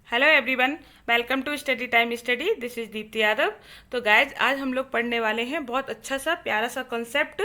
Hello everyone, welcome to study time study. This is Deepti Yadav. तो guys, आज हम लोग पढ़ने वाले हैं बहुत अच्छा सा प्यारा सा concept,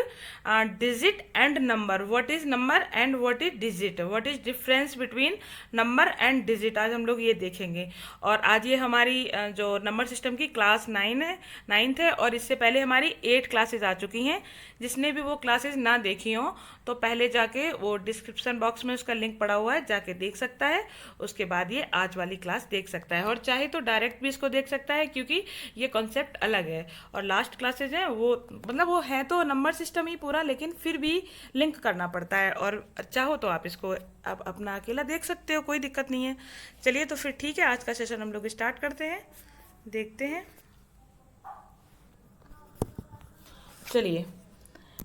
digit and number. What is number and what is digit, what is difference between number and digit, आज हम लोग ये देखेंगे। और आज ये हमारी जो नंबर सिस्टम की क्लास 9th है, और इससे पहले हमारी 8 क्लासेज आ चुकी हैं। जिसने भी वो क्लासेज ना देखी हों तो पहले जाके वो डिस्क्रिप्शन बॉक्स में उसका लिंक पड़ा हुआ है, जाके देख सकता है। उसके बाद ये आज वाली क्लास देख सकता है, और चाहे तो डायरेक्ट भी इसको देख सकता है, क्योंकि ये कॉन्सेप्ट अलग है। और लास्ट क्लासेज हैं वो, मतलब वो है तो नंबर सिस्टम ही पूरा, लेकिन फिर भी लिंक करना पड़ता है। और चाहो तो आप इसको आप अपना अकेला देख सकते हो, कोई दिक्कत नहीं है। चलिए तो फिर ठीक है, आज का सेशन हम लोग स्टार्ट करते हैं, देखते हैं। चलिए,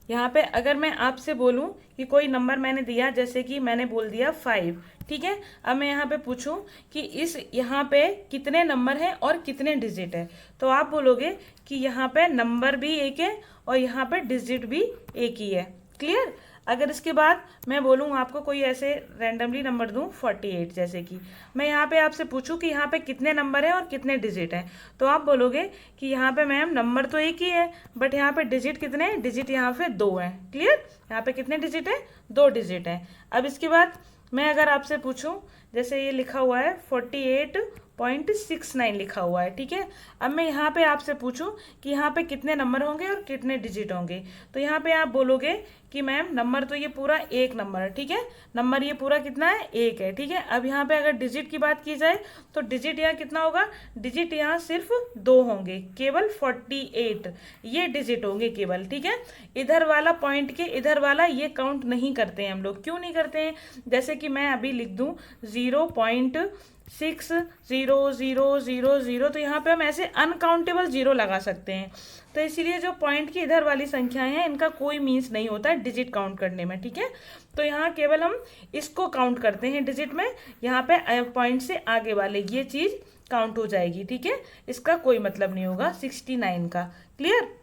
यहाँ पे अगर मैं आपसे बोलूँ कि कोई नंबर मैंने दिया, जैसे कि मैंने बोल दिया 5, ठीक है। अब मैं यहाँ पे पूछूं कि इस यहाँ पे कितने नंबर हैं और कितने डिजिट है, तो आप बोलोगे कि यहाँ पे नंबर भी एक है और यहाँ पे डिजिट भी एक ही है। क्लियर। अगर इसके बाद मैं बोलूँ आपको, कोई ऐसे रैंडमली नंबर दूँ 48, जैसे कि मैं यहाँ पे आपसे पूछूं कि यहाँ पे कितने नंबर हैं और कितने डिजिट हैं, तो आप बोलोगे कि यहाँ पे मैम नंबर तो एक ही है, बट यहाँ पे डिजिट कितने हैं, डिजिट यहाँ पे 2 हैं। क्लियर। यहाँ पे कितने डिजिट हैं, 2 डिजिट हैं। अब इसके बाद मैं अगर आपसे पूछूं, जैसे ये लिखा हुआ है 48.69 लिखा हुआ है, ठीक है। अब मैं यहाँ पे आपसे पूछूं कि यहाँ पे कितने नंबर होंगे और कितने डिजिट होंगे, तो यहाँ पे आप बोलोगे कि मैम नंबर तो ये पूरा एक नंबर है, ठीक है। नंबर ये पूरा कितना है, एक है, ठीक है। अब यहाँ पे अगर डिजिट की बात की जाए तो डिजिट यहाँ कितना होगा, डिजिट यहाँ सिर्फ 2 होंगे, केवल 48 ये डिजिट होंगे केवल, ठीक है। इधर वाला पॉइंट के इधर वाला ये काउंट नहीं करते हैं हम लोग। क्यों नहीं करते हैं, जैसे कि मैं अभी लिख दूं 0.600000, तो यहाँ पे हम ऐसे अनकाउंटेबल जीरो लगा सकते हैं। तो इसीलिए जो पॉइंट की इधर वाली संख्याएं हैं, इनका कोई मीन्स नहीं होता है डिजिट काउंट करने में, ठीक है। तो यहाँ केवल हम इसको काउंट करते हैं डिजिट में, यहाँ पे पॉइंट से आगे वाले ये चीज़ काउंट हो जाएगी, ठीक है। इसका कोई मतलब नहीं होगा 69 का। क्लियर।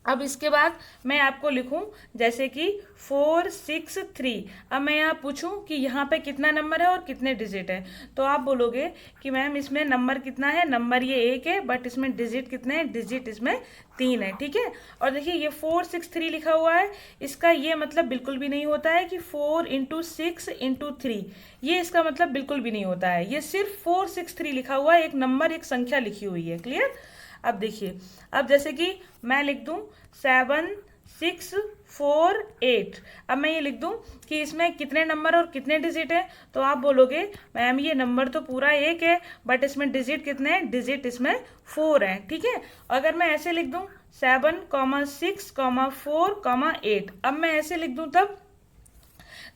अब इसके बाद मैं आपको लिखूं जैसे कि 463। अब मैं यहाँ पूछूं कि यहाँ पे कितना नंबर है और कितने डिजिट है, तो आप बोलोगे कि मैम इसमें नंबर कितना है, नंबर ये एक है, बट इसमें डिजिट कितने हैं, डिजिट इसमें 3 है, ठीक है। और देखिए ये 463 लिखा हुआ है, इसका ये मतलब बिल्कुल भी नहीं होता है कि 4 × 6 × 3, ये इसका मतलब बिल्कुल भी नहीं होता है। ये सिर्फ 463 लिखा हुआ है, एक नंबर एक संख्या लिखी हुई है। क्लियर। अब देखिए, अब जैसे कि मैं लिख दूं 7648, अब मैं ये लिख दूं कि इसमें कितने नंबर और कितने डिजिट है, तो आप बोलोगे मैम ये नंबर तो पूरा एक है, बट इसमें डिजिट कितने हैं, डिजिट इसमें 4 हैं, ठीक है। अगर मैं ऐसे लिख दूं 7,6,4,8, अब मैं ऐसे लिख दूं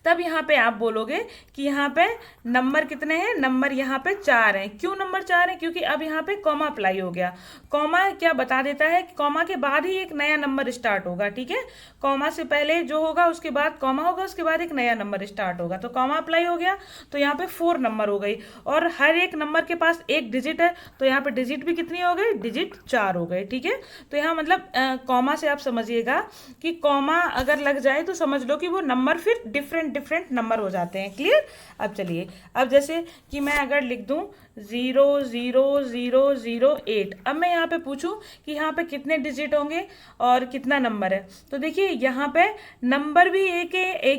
तब यहाँ पे आप बोलोगे कि यहाँ पे नंबर कितने हैं, नंबर यहाँ पे 4 हैं। क्यों नंबर 4 हैं, क्योंकि अब यहाँ पे कॉमा अप्लाई हो गया। कॉमा क्या बता देता है कि कॉमा के बाद ही एक नया नंबर स्टार्ट होगा, ठीक है। कॉमा से पहले जो होगा उसके बाद कॉमा होगा, उसके बाद एक नया नंबर स्टार्ट होगा, तो कॉमा अप्लाई हो गया, तो यहाँ पे 4 नंबर हो गई। और हर एक नंबर के पास एक डिजिट है, तो यहाँ पे डिजिट भी कितनी हो गई, डिजिट 4 हो गए, ठीक है। तो यहाँ मतलब कॉमा से आप समझिएगा कि कॉमा अगर लग जाए तो समझ लो कि वो नंबर फिर डिफरेंट नंबर हो जाते हैं। क्लियर। अब चलिए, अब जैसे कि मैं अगर लिख दूं 00008, अब मैं यहाँ पे पूछूं कि यहाँ पे कितने डिजिट होंगे और कितना नंबर है, तो देखिए यहाँ पे नंबर भी एक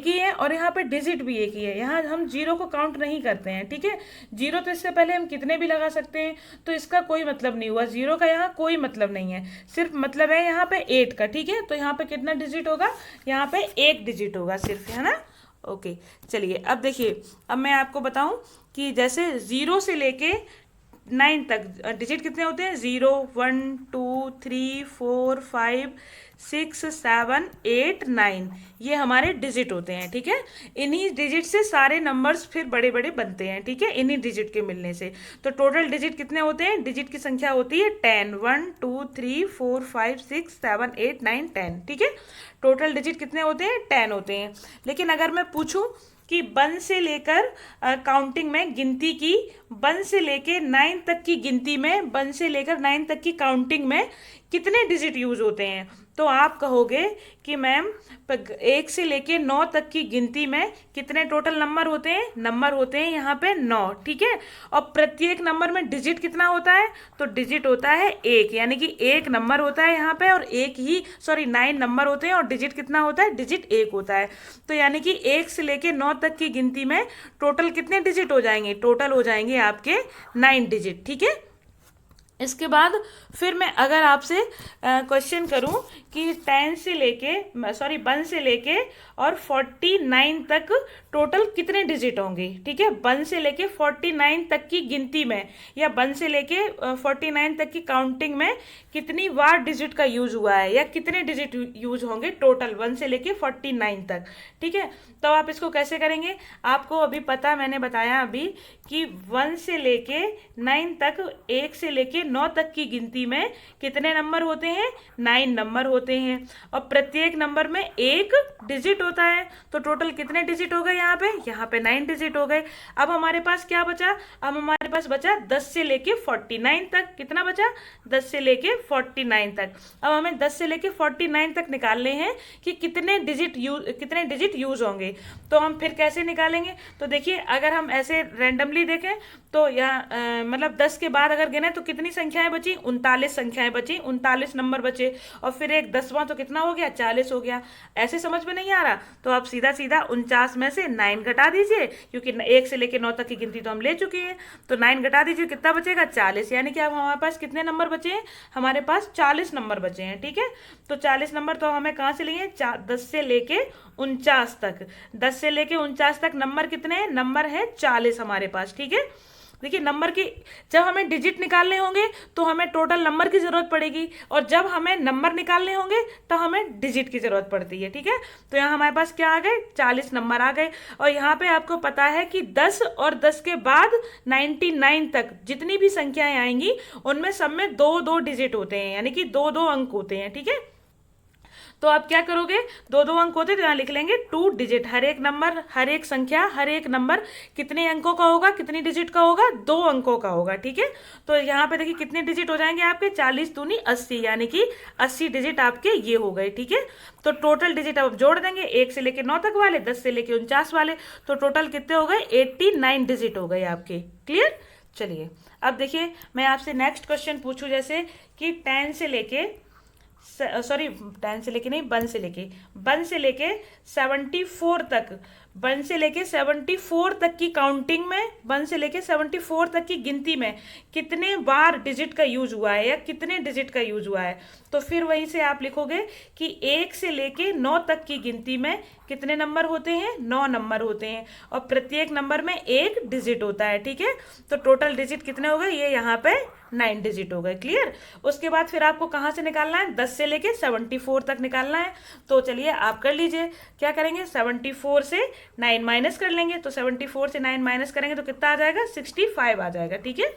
ही है और यहाँ पे डिजिट भी एक ही है। यहाँ हम जीरो को काउंट नहीं करते हैं, ठीक है। जीरो तो इससे पहले हम कितने भी लगा सकते हैं, तो इसका कोई मतलब नहीं हुआ, जीरो का यहाँ कोई मतलब नहीं है, सिर्फ मतलब है यहाँ पे 8 का, ठीक है। तो यहाँ पे कितना डिजिट होगा, यहाँ पे 1 डिजिट होगा सिर्फ, है ना। ओके। चलिए, अब देखिए, अब मैं आपको बताऊं कि जैसे 0 से लेके 9 तक डिजिट कितने होते हैं, 0 1 2 3 4 5 6 7 8 9, ये हमारे डिजिट होते हैं, ठीक है। इन्हीं डिजिट से सारे नंबर्स फिर बड़े बड़े बनते हैं, ठीक है, इन्हीं डिजिट के मिलने से। तो टोटल डिजिट कितने होते हैं, डिजिट की संख्या होती है 10, 1 2 3 4 5 6 7 8 9 10, ठीक है। टोटल डिजिट कितने होते हैं, 10 होते हैं। लेकिन अगर मैं पूछूं कि 1 से लेकर काउंटिंग में गिनती की, 1 से लेकर 9 तक की गिनती में, 1 से लेकर 9 तक की काउंटिंग में कितने डिजिट यूज होते हैं, तो आप कहोगे कि मैम 1 से लेके 9 तक की गिनती में कितने टोटल नंबर होते हैं? नंबर होते हैं यहाँ पे 9, ठीक है। और प्रत्येक नंबर में डिजिट कितना होता है? तो डिजिट होता है 1, यानी कि 1 नंबर होता है यहाँ पे, और 9 नंबर होते हैं और डिजिट कितना होता है? डिजिट 1 होता है। तो यानी कि 1 से लेके 9 तक की गिनती में टोटल कितने डिजिट हो जाएंगे? टोटल हो जाएंगे आपके 9 डिजिट, ठीक है। इसके बाद फिर मैं अगर आपसे क्वेश्चन करूं कि 1 से लेके और 49 तक टोटल कितने डिजिट होंगे, ठीक है। 1 से लेके 49 तक की गिनती में, या 1 से लेके 49 तक की काउंटिंग में कितनी बार डिजिट का यूज हुआ है, या कितने डिजिट यूज होंगे टोटल 1 से लेके 49 तक, ठीक है। तो आप इसको कैसे करेंगे? आपको अभी पता, मैंने बताया अभी कि 1 से लेके 9 तक, 1 से लेके 9 तक की गिनती में कितने नंबर होते हैं? 9 नंबर होते हैं, और प्रत्येक नंबर में 1 डिजिट होता है। तो टोटल कितने डिजिट हो गए यहाँ पे 9 डिजिट हो गए। अब हमारे पास क्या बचा? अब हमारे पास बचा 10 से लेके 49 तक। कितना बचा? 10 से लेके 49 तक। अब हमें 10 से लेके 49 तक निकालने हैं कि कितने डिजिट यूज होंगे। तो हम फिर कैसे निकालेंगे? तो देखिए, अगर हम ऐसे रैंडमली देखें तो यहाँ मतलब 10 के बाद अगर गिने तो कितनी संख्याएं बची? 39 संख्याएं बची, 39 नंबर बचे, और फिर एक 10वां तो कितना हो गया? 40 हो गया। ऐसे समझ में नहीं आ रहा? तो आप सीधा सीधा 49 में से 9 घटा दीजिए, क्योंकि 1 से लेके 9 तक की गिनती तो हम ले चुके हैं। तो 9 घटा दीजिए, कितना बचेगा? 40। यानी कि अब हमारे पास कितने नंबर बचे हैं? हमारे पास 40 नंबर बचे हैं, ठीक है। तो 40 नंबर तो हमें कहाँ से लिए? 10 से लेके 49 तक। 10 से लेके 49 तक नंबर कितने हैं? नंबर है 40 हमारे पास, ठीक है। देखिए, नंबर की जब हमें डिजिट निकालने होंगे तो हमें टोटल नंबर की जरूरत पड़ेगी, और जब हमें नंबर निकालने होंगे तो हमें डिजिट की जरूरत पड़ती है, ठीक है। तो यहाँ हमारे पास क्या आ गए? 40 नंबर आ गए। और यहाँ पे आपको पता है कि 10 और 10 के बाद 99 तक जितनी भी संख्याएं आएंगी उनमें सब में 2-2 डिजिट होते हैं, यानी कि 2-2 अंक होते हैं, ठीक है। तो आप क्या करोगे? 2-2 अंक होते तो यहाँ लिख लेंगे 2 डिजिट। हर एक नंबर, हर एक संख्या, हर एक नंबर कितने अंकों का होगा? कितनी डिजिट का होगा? 2 अंकों का होगा, ठीक है। तो यहाँ पे देखिए कितने डिजिट हो जाएंगे आपके? 40 दूनी 80, यानी कि 80 डिजिट आपके ये हो गए, ठीक है। तो टोटल डिजिट अब जोड़ देंगे, 1 से लेके 9 तक वाले, 10 से लेके 49 वाले, तो टोटल कितने हो गए? 89 डिजिट हो गए आपके। क्लियर? चलिए, अब देखिए मैं आपसे नेक्स्ट क्वेश्चन पूछूं, जैसे कि 10 से लेके 10 से लेके नहीं, 1 से लेके 74 तक, 1 से लेके 74 तक की काउंटिंग में, 1 से लेके 74 तक की गिनती में कितने बार डिजिट का यूज हुआ है, या कितने डिजिट का यूज हुआ है। तो फिर वहीं से आप लिखोगे कि 1 से लेके 9 तक की गिनती में कितने नंबर होते हैं? 9 नंबर होते हैं, और प्रत्येक नंबर में 1 डिजिट होता है, ठीक है। तो टोटल डिजिट कितने हो गए? ये यहाँ पे 9 डिजिट हो गए। क्लियर? उसके बाद फिर आपको कहाँ से निकालना है? 10 से लेके 74 तक निकालना है। तो चलिए आप कर लीजिए। क्या करेंगे? 74 से 9 माइनस कर लेंगे। तो 74 से 9 माइनस करेंगे तो कितना आ जाएगा? 65 आ जाएगा, ठीक है।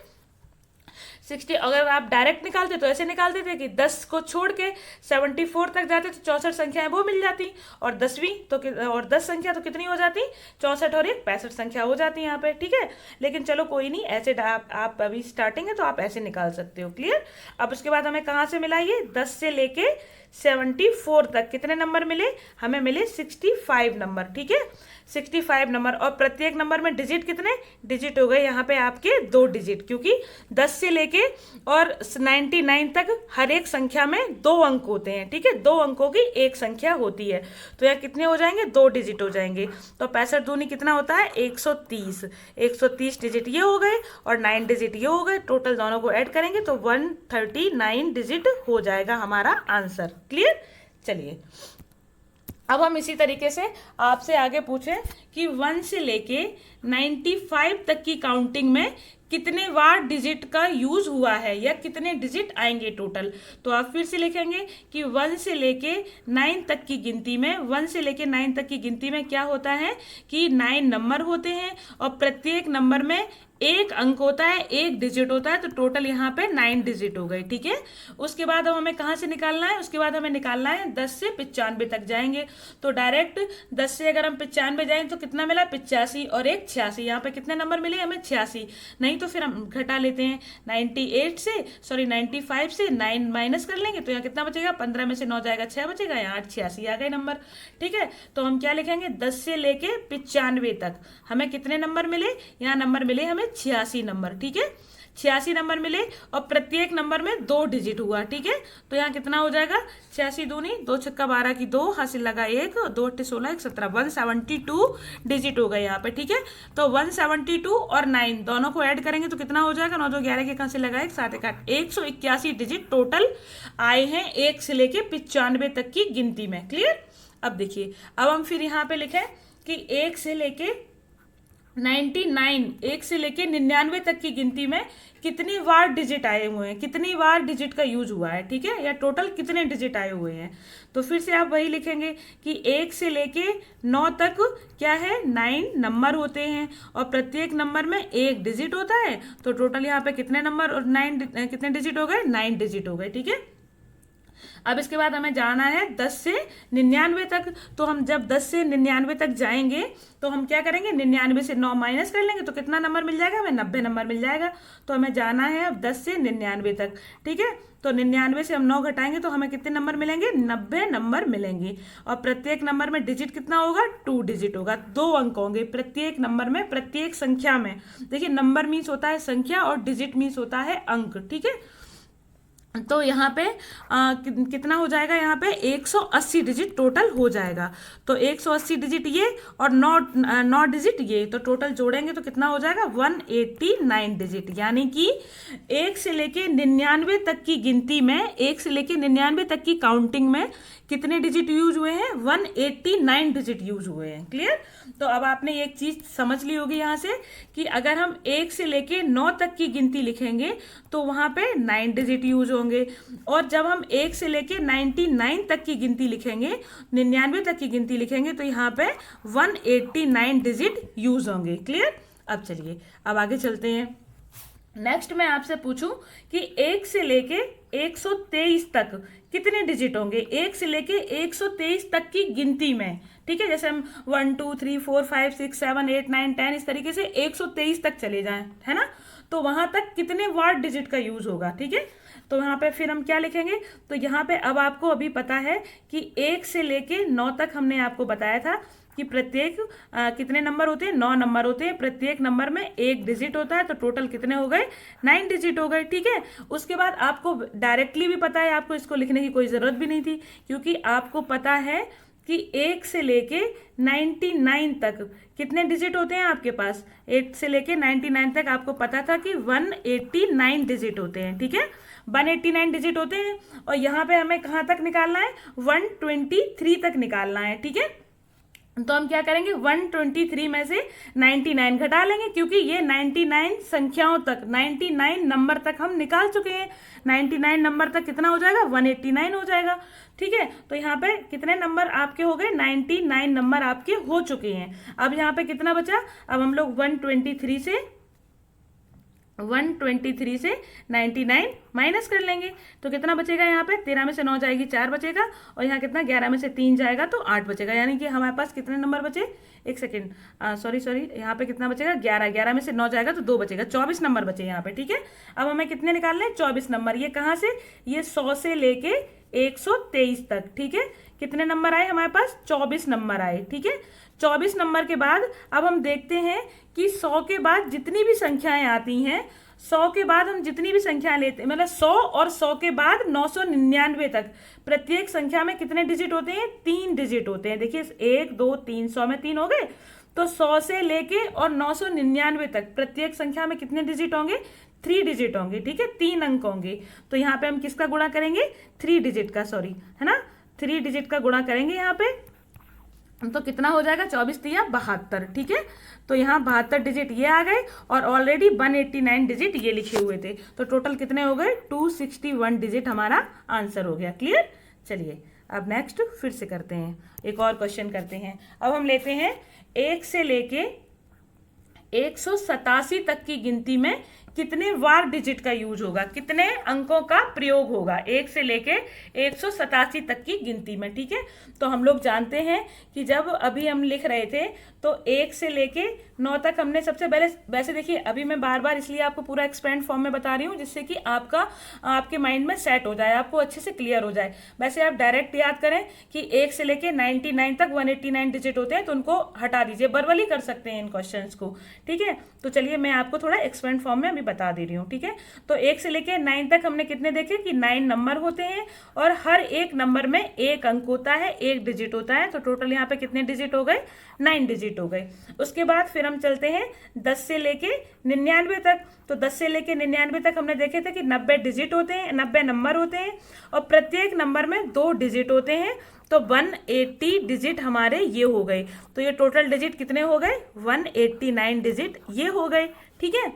60, अगर आप डायरेक्ट निकालते तो ऐसे निकालते थे कि 10 को छोड़ के 74 तक जाते तो 64 संख्याएं वो मिल जाती, और 10वीं तो और 10 संख्या तो कितनी हो जाती? 64 और 1 65 संख्या हो जाती यहाँ पे, ठीक है। लेकिन चलो कोई नहीं, ऐसे आप अभी स्टार्टिंग है तो आप ऐसे निकाल सकते हो। क्लियर? अब उसके बाद हमें कहाँ से मिला ये? 10 से लेके 74 तक कितने नंबर मिले? हमें मिले 65 नंबर, ठीक है। 65 नंबर, और प्रत्येक नंबर में डिजिट कितने डिजिट हो गए यहाँ पे आपके? 2 डिजिट, क्योंकि 10 से लेके और 99 तक हर एक संख्या में 2 अंक होते हैं, ठीक है। 2 अंकों की एक संख्या होती है, तो यहाँ कितने हो जाएंगे? 2 डिजिट हो जाएंगे। तो 65 दूनी कितना होता है? 130। 130 डिजिट ये हो गए और 9 डिजिट ये हो गए, टोटल दोनों को ऐड करेंगे तो 139 डिजिट हो जाएगा हमारा आंसर। क्लियर? चलिए, अब हम इसी तरीके से आपसे आगे पूछें कि 1 से लेके 95 तक की काउंटिंग में कितने बार डिजिट का यूज हुआ है, या कितने डिजिट आएंगे टोटल। तो आप फिर से लिखेंगे कि 1 से लेके 9 तक की गिनती में, 1 से लेके 9 तक की गिनती में क्या होता है कि 9 नंबर होते हैं, और प्रत्येक नंबर में 1 अंक होता है, 1 डिजिट होता है। तो टोटल यहाँ पे 9 डिजिट हो गए, ठीक है। उसके बाद अब हमें कहाँ से निकालना है? उसके बाद हमें निकालना है 10 से 95 तक जाएंगे। तो डायरेक्ट 10 से अगर हम 95 जाएंगे तो कितना मिला? 85 और 1 86। यहाँ पे कितने नंबर मिले हमें? 86। नहीं तो फिर हम घटा लेते हैं 95 से 9 माइनस कर लेंगे तो यहाँ कितना बचेगा, 15 में से 9 जाएगा 6 बचेगा, यहाँ 8 86 आ गए नंबर। ठीक है, तो हम क्या लिखेंगे, 10 से लेके 95 तक हमें कितने नंबर मिले, यहाँ नंबर मिले हमें 86 नंबर। ठीक है, 86 नंबर मिले और प्रत्येक नंबर में 2 डिजिट हुआ। ठीक है, तो यहाँ कितना हो जाएगा, 86 दूनी 2 छक्का 12 की 2, हासिल लगा 1, 2 8 16 1 17, 172 डिजिट हो गए यहाँ पे। ठीक है, तो 172 और 9 दोनों को ऐड करेंगे तो कितना हो जाएगा, 9 2 11 के कहाँ से लगा 1 7 1 8, 181 डिजिट टोटल आए हैं 1 से लेके 95 तक की गिनती में। क्लियर। अब देखिए, अब हम फिर यहाँ पे लिखें कि 1 से लेके 1 से लेके 99 तक की गिनती में कितनी बार डिजिट आए हुए हैं, कितनी बार डिजिट का यूज हुआ है। ठीक है, या टोटल कितने डिजिट आए हुए हैं। तो फिर से आप वही लिखेंगे कि 1 से लेके 9 तक क्या है, 9 नंबर होते हैं और प्रत्येक नंबर में 1 डिजिट होता है। तो टोटल यहाँ पे कितने नंबर और 9 कितने डिजिट हो गए, 9 डिजिट हो गए। ठीक है, अब इसके बाद हमें जाना है 10 से 99 तक। तो हम जब 10 से 99 तक जाएंगे तो हम क्या करेंगे, 99 से 9 माइनस कर लेंगे तो कितना नंबर मिल जाएगा, हमें 90 नंबर मिल जाएगा। तो हमें जाना है अब 10 से 99 तक। ठीक है, तो 99 से हम 9 घटाएंगे तो हमें कितने नंबर मिलेंगे, 90 नंबर मिलेंगे। और प्रत्येक नंबर में डिजिट कितना होगा, 2 डिजिट होगा, 2 अंक होंगे प्रत्येक नंबर में, प्रत्येक संख्या में। देखिए, नंबर मीन्स होता है संख्या और डिजिट मीन्स होता है अंक। ठीक है, तो यहाँ पे कितना हो जाएगा, यहाँ पे 180 डिजिट टोटल हो जाएगा। तो 180 डिजिट ये और 9 डिजिट ये, तो टोटल जोड़ेंगे तो कितना हो जाएगा, 189 डिजिट। यानी कि 1 से लेके 99 तक की गिनती में, 1 से लेके 99 तक की काउंटिंग में कितने डिजिट यूज हुए हैं, 189 डिजिट यूज हुए हैं। क्लियर। तो अब आपने एक चीज समझ ली होगी यहाँ से कि अगर हम 1 से लेके 9 तक की गिनती लिखेंगे तो वहां पे 9 डिजिट यूज होंगे, और जब हम 1 से लेके 99 तक की गिनती लिखेंगे, 99 तक की गिनती लिखेंगे तो यहाँ पे 189 डिजिट यूज होंगे। क्लियर। अब चलिए, अब आगे चलते हैं। नेक्स्ट मैं आपसे पूछूं कि 1 से लेके 123 तक कितने डिजिट होंगे, 1 से लेके 123 तक की गिनती में। ठीक है, जैसे हम 1 2 3 4 5 6 7 8 9 10 इस तरीके से 123 तक चले जाएं, है ना, तो वहां तक कितने वाट डिजिट का यूज होगा। ठीक है, तो यहाँ पे फिर हम क्या लिखेंगे, तो यहाँ पे अब आपको अभी पता है कि 1 से लेके 9 तक हमने आपको बताया था कि प्रत्येक कितने नंबर होते हैं, 9 नंबर होते हैं, प्रत्येक नंबर में 1 डिजिट होता है, तो टोटल कितने हो गए, 9 डिजिट हो गए। ठीक है, उसके बाद आपको डायरेक्टली भी पता है, आपको इसको लिखने की कोई ज़रूरत भी नहीं थी, क्योंकि आपको पता है कि 1 से लेके 99 तक कितने डिजिट होते हैं आपके पास, 1 से लेके 99 तक आपको पता था कि 189 डिजिट होते हैं। ठीक है, 189 डिजिट होते हैं, और यहाँ पे हमें कहाँ तक निकालना है, 123 तक निकालना है। ठीक है, तो हम क्या करेंगे, 123 में से 99 घटा लेंगे, क्योंकि ये 99 संख्याओं तक, 99 नंबर तक हम निकाल चुके हैं। 99 नंबर तक कितना हो जाएगा, 189 हो जाएगा। ठीक है, तो यहाँ पे कितने नंबर आपके हो गए, 99 नंबर आपके हो चुके हैं। अब यहाँ पे कितना बचा, अब हम लोग 123 से 99 माइनस कर लेंगे तो कितना बचेगा, यहाँ पे 13 में से 9 जाएगी 4 बचेगा, और यहाँ कितना 11 में से 3 जाएगा तो 8 बचेगा। यानी कि हमारे पास कितने नंबर बचे, एक सेकेंड, सॉरी यहाँ पे कितना बचेगा, 11 में से 9 जाएगा तो 2 बचेगा, 24 नंबर बचे यहाँ पे। ठीक है, अब हमें कितने निकालने हैं, 24 नंबर। ये कहाँ से, ये 100 से लेके 123 तक। ठीक है, कितने नंबर आए हमारे पास, 24 नंबर आए। ठीक है, 24 नंबर के बाद अब हम देखते हैं कि 100 के बाद जितनी भी संख्याएं आती हैं, 100 के बाद हम जितनी भी संख्या लेते हैं, मतलब 100 और 100 के बाद 999 तक प्रत्येक संख्या में कितने डिजिट होते हैं, 3 डिजिट होते हैं। देखिए 1 2 3, 100 में 3 हो गए, तो 100 से लेके और 999 तक प्रत्येक संख्या में कितने डिजिट होंगे, 3 डिजिट होंगे। ठीक है, 3 अंक होंगे। तो यहाँ पे हम किसका गुणा करेंगे, 3 डिजिट का, सॉरी, है ना, 3 डिजिट का गुणा करेंगे यहाँ पे, तो कितना हो जाएगा, 24 3 72। ठीक है, तो यहाँ 72 डिजिट ये आ गए, और ऑलरेडी 189 डिजिट ये लिखे हुए थे, तो टोटल कितने हो गए, 261 डिजिट हमारा आंसर हो गया। क्लियर। चलिए, अब नेक्स्ट फिर से करते हैं, एक और क्वेश्चन करते हैं। अब हम लेते हैं 1 से लेके 187 तक की गिनती में कितने बार डिजिट का यूज होगा, कितने अंकों का प्रयोग होगा 1 से लेके 187 तक की गिनती में। ठीक है, तो हम लोग जानते हैं कि जब अभी हम लिख रहे थे तो 1 से लेके 9 तक हमने सबसे पहले, वैसे देखिए अभी मैं बार बार इसलिए आपको पूरा एक्सपेंड फॉर्म में बता रही हूँ जिससे कि आपके माइंड में सेट हो जाए, आपको अच्छे से क्लियर हो जाए। वैसे आप डायरेक्ट याद करें कि 1 से लेके 99 तक 189 डिजिट होते हैं, तो उनको हटा दीजिए, बर्बली कर सकते हैं इन क्वेश्चंस को। ठीक है, तो चलिए मैं आपको थोड़ा एक्सपेंड फॉर्म में अभी बता दे रही हूँ। ठीक है, तो 1 से लेके 9 तक हमने कितने देखे कि 9 नंबर होते हैं और हर एक नंबर में एक अंक होता है, एक डिजिट होता है, तो टोटल यहाँ पे कितने डिजिट हो गए, 9 डिजिट हो गए। उसके बाद फिर हम चलते हैं 10 से लेके 99 तक। तो 10 से लेके 99 तक हमने देखे थे कि 90 डिजिट होते हैं, 90 नंबर होते हैं और प्रत्येक नंबर में 2 डिजिट होते हैं, तो 180 डिजिट हमारे ये हो गए। तो ये टोटल डिजिट कितने हो गए, 189 डिजिट ये हो गए। ठीक है,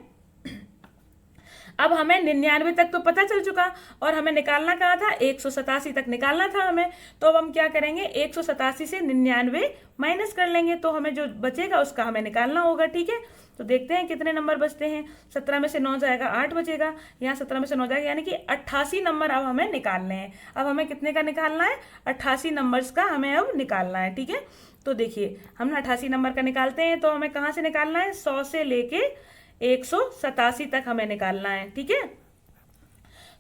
अब हमें 99 तक तो पता चल चुका और हमें निकालना कहा था, 187 तक निकालना था हमें। तो अब हम क्या करेंगे, 187 से 99 माइनस कर लेंगे, तो हमें जो बचेगा उसका हमें निकालना होगा। ठीक है, तो देखते हैं कितने नंबर बचते हैं। 17 में से 9 जाएगा 8 बचेगा, यहाँ 17 में से 9 जाएगा, यानी कि 88 नंबर अब हमें निकालने हैं। अब हमें कितने का निकालना है, 88 नंबर्स का हमें अब निकालना है। ठीक है, तो देखिए हम 88 नंबर का निकालते हैं, तो हमें कहाँ से निकालना है, 100 से लेके 187 तक हमें निकालना है। ठीक है,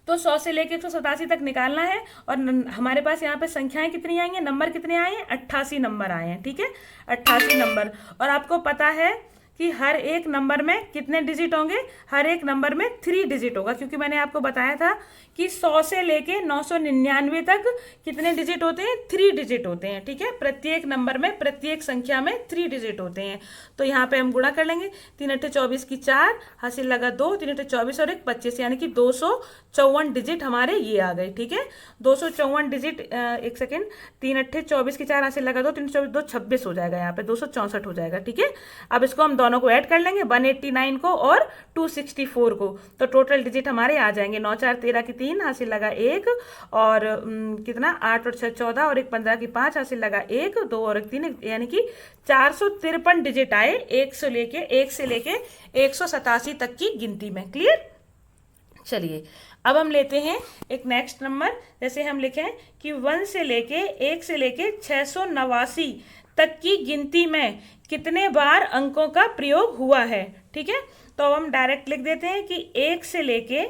तो 100 से लेके 187 तक निकालना है और हमारे पास यहाँ पे संख्याएं कितनी आई हैं, नंबर कितने आए हैं, 88 नंबर आए हैं। ठीक है, 88 नंबर। और आपको पता है कि हर एक नंबर में कितने डिजिट होंगे, हर एक नंबर में 3 डिजिट होगा, क्योंकि मैंने आपको बताया था कि 100 से लेके 999 तक कितने डिजिट होते हैं, 3 डिजिट होते हैं। ठीक है, प्रत्येक नंबर में, प्रत्येक संख्या में 3 डिजिट होते हैं। तो यहाँ पे हम गुणा कर लेंगे, 3 अट्ठे 24 की 4, हासिल लगा 2, 3 अट्ठे 24 और 1 25, यानी कि 254 डिजिट हमारे ये आ गए। ठीक है, 254 डिजिट, एक सेकेंड, 3 अट्ठे 24 की 4, हासिल लगा 2, 3 24 2 26 हो जाएगा, यहाँ पे 264 हो जाएगा। ठीक है, अब इसको हम दोनों को ऐड कर लेंगे, 189 को और 264 को, तो टोटल डिजिट हमारे आ जाएंगे 9 4 13 की 3, हासिल लगा 1 और कितना 8 और 6 14 और 1 15 की 5, हासिल लगा 1 2 और 1 3, यानी कि 453 डिजिट आए 1 से लेके 187 तक की गिनती में। क्लियर, चलिए अब हम लेते हैं एक नेक्स्ट नंबर, जैसे हम लिखें कि 1 से लेके 689 तक की गिनती में कितने बार अंकों का प्रयोग हुआ है। ठीक है, तो अब हम डायरेक्ट लिख देते हैं कि 1 से लेके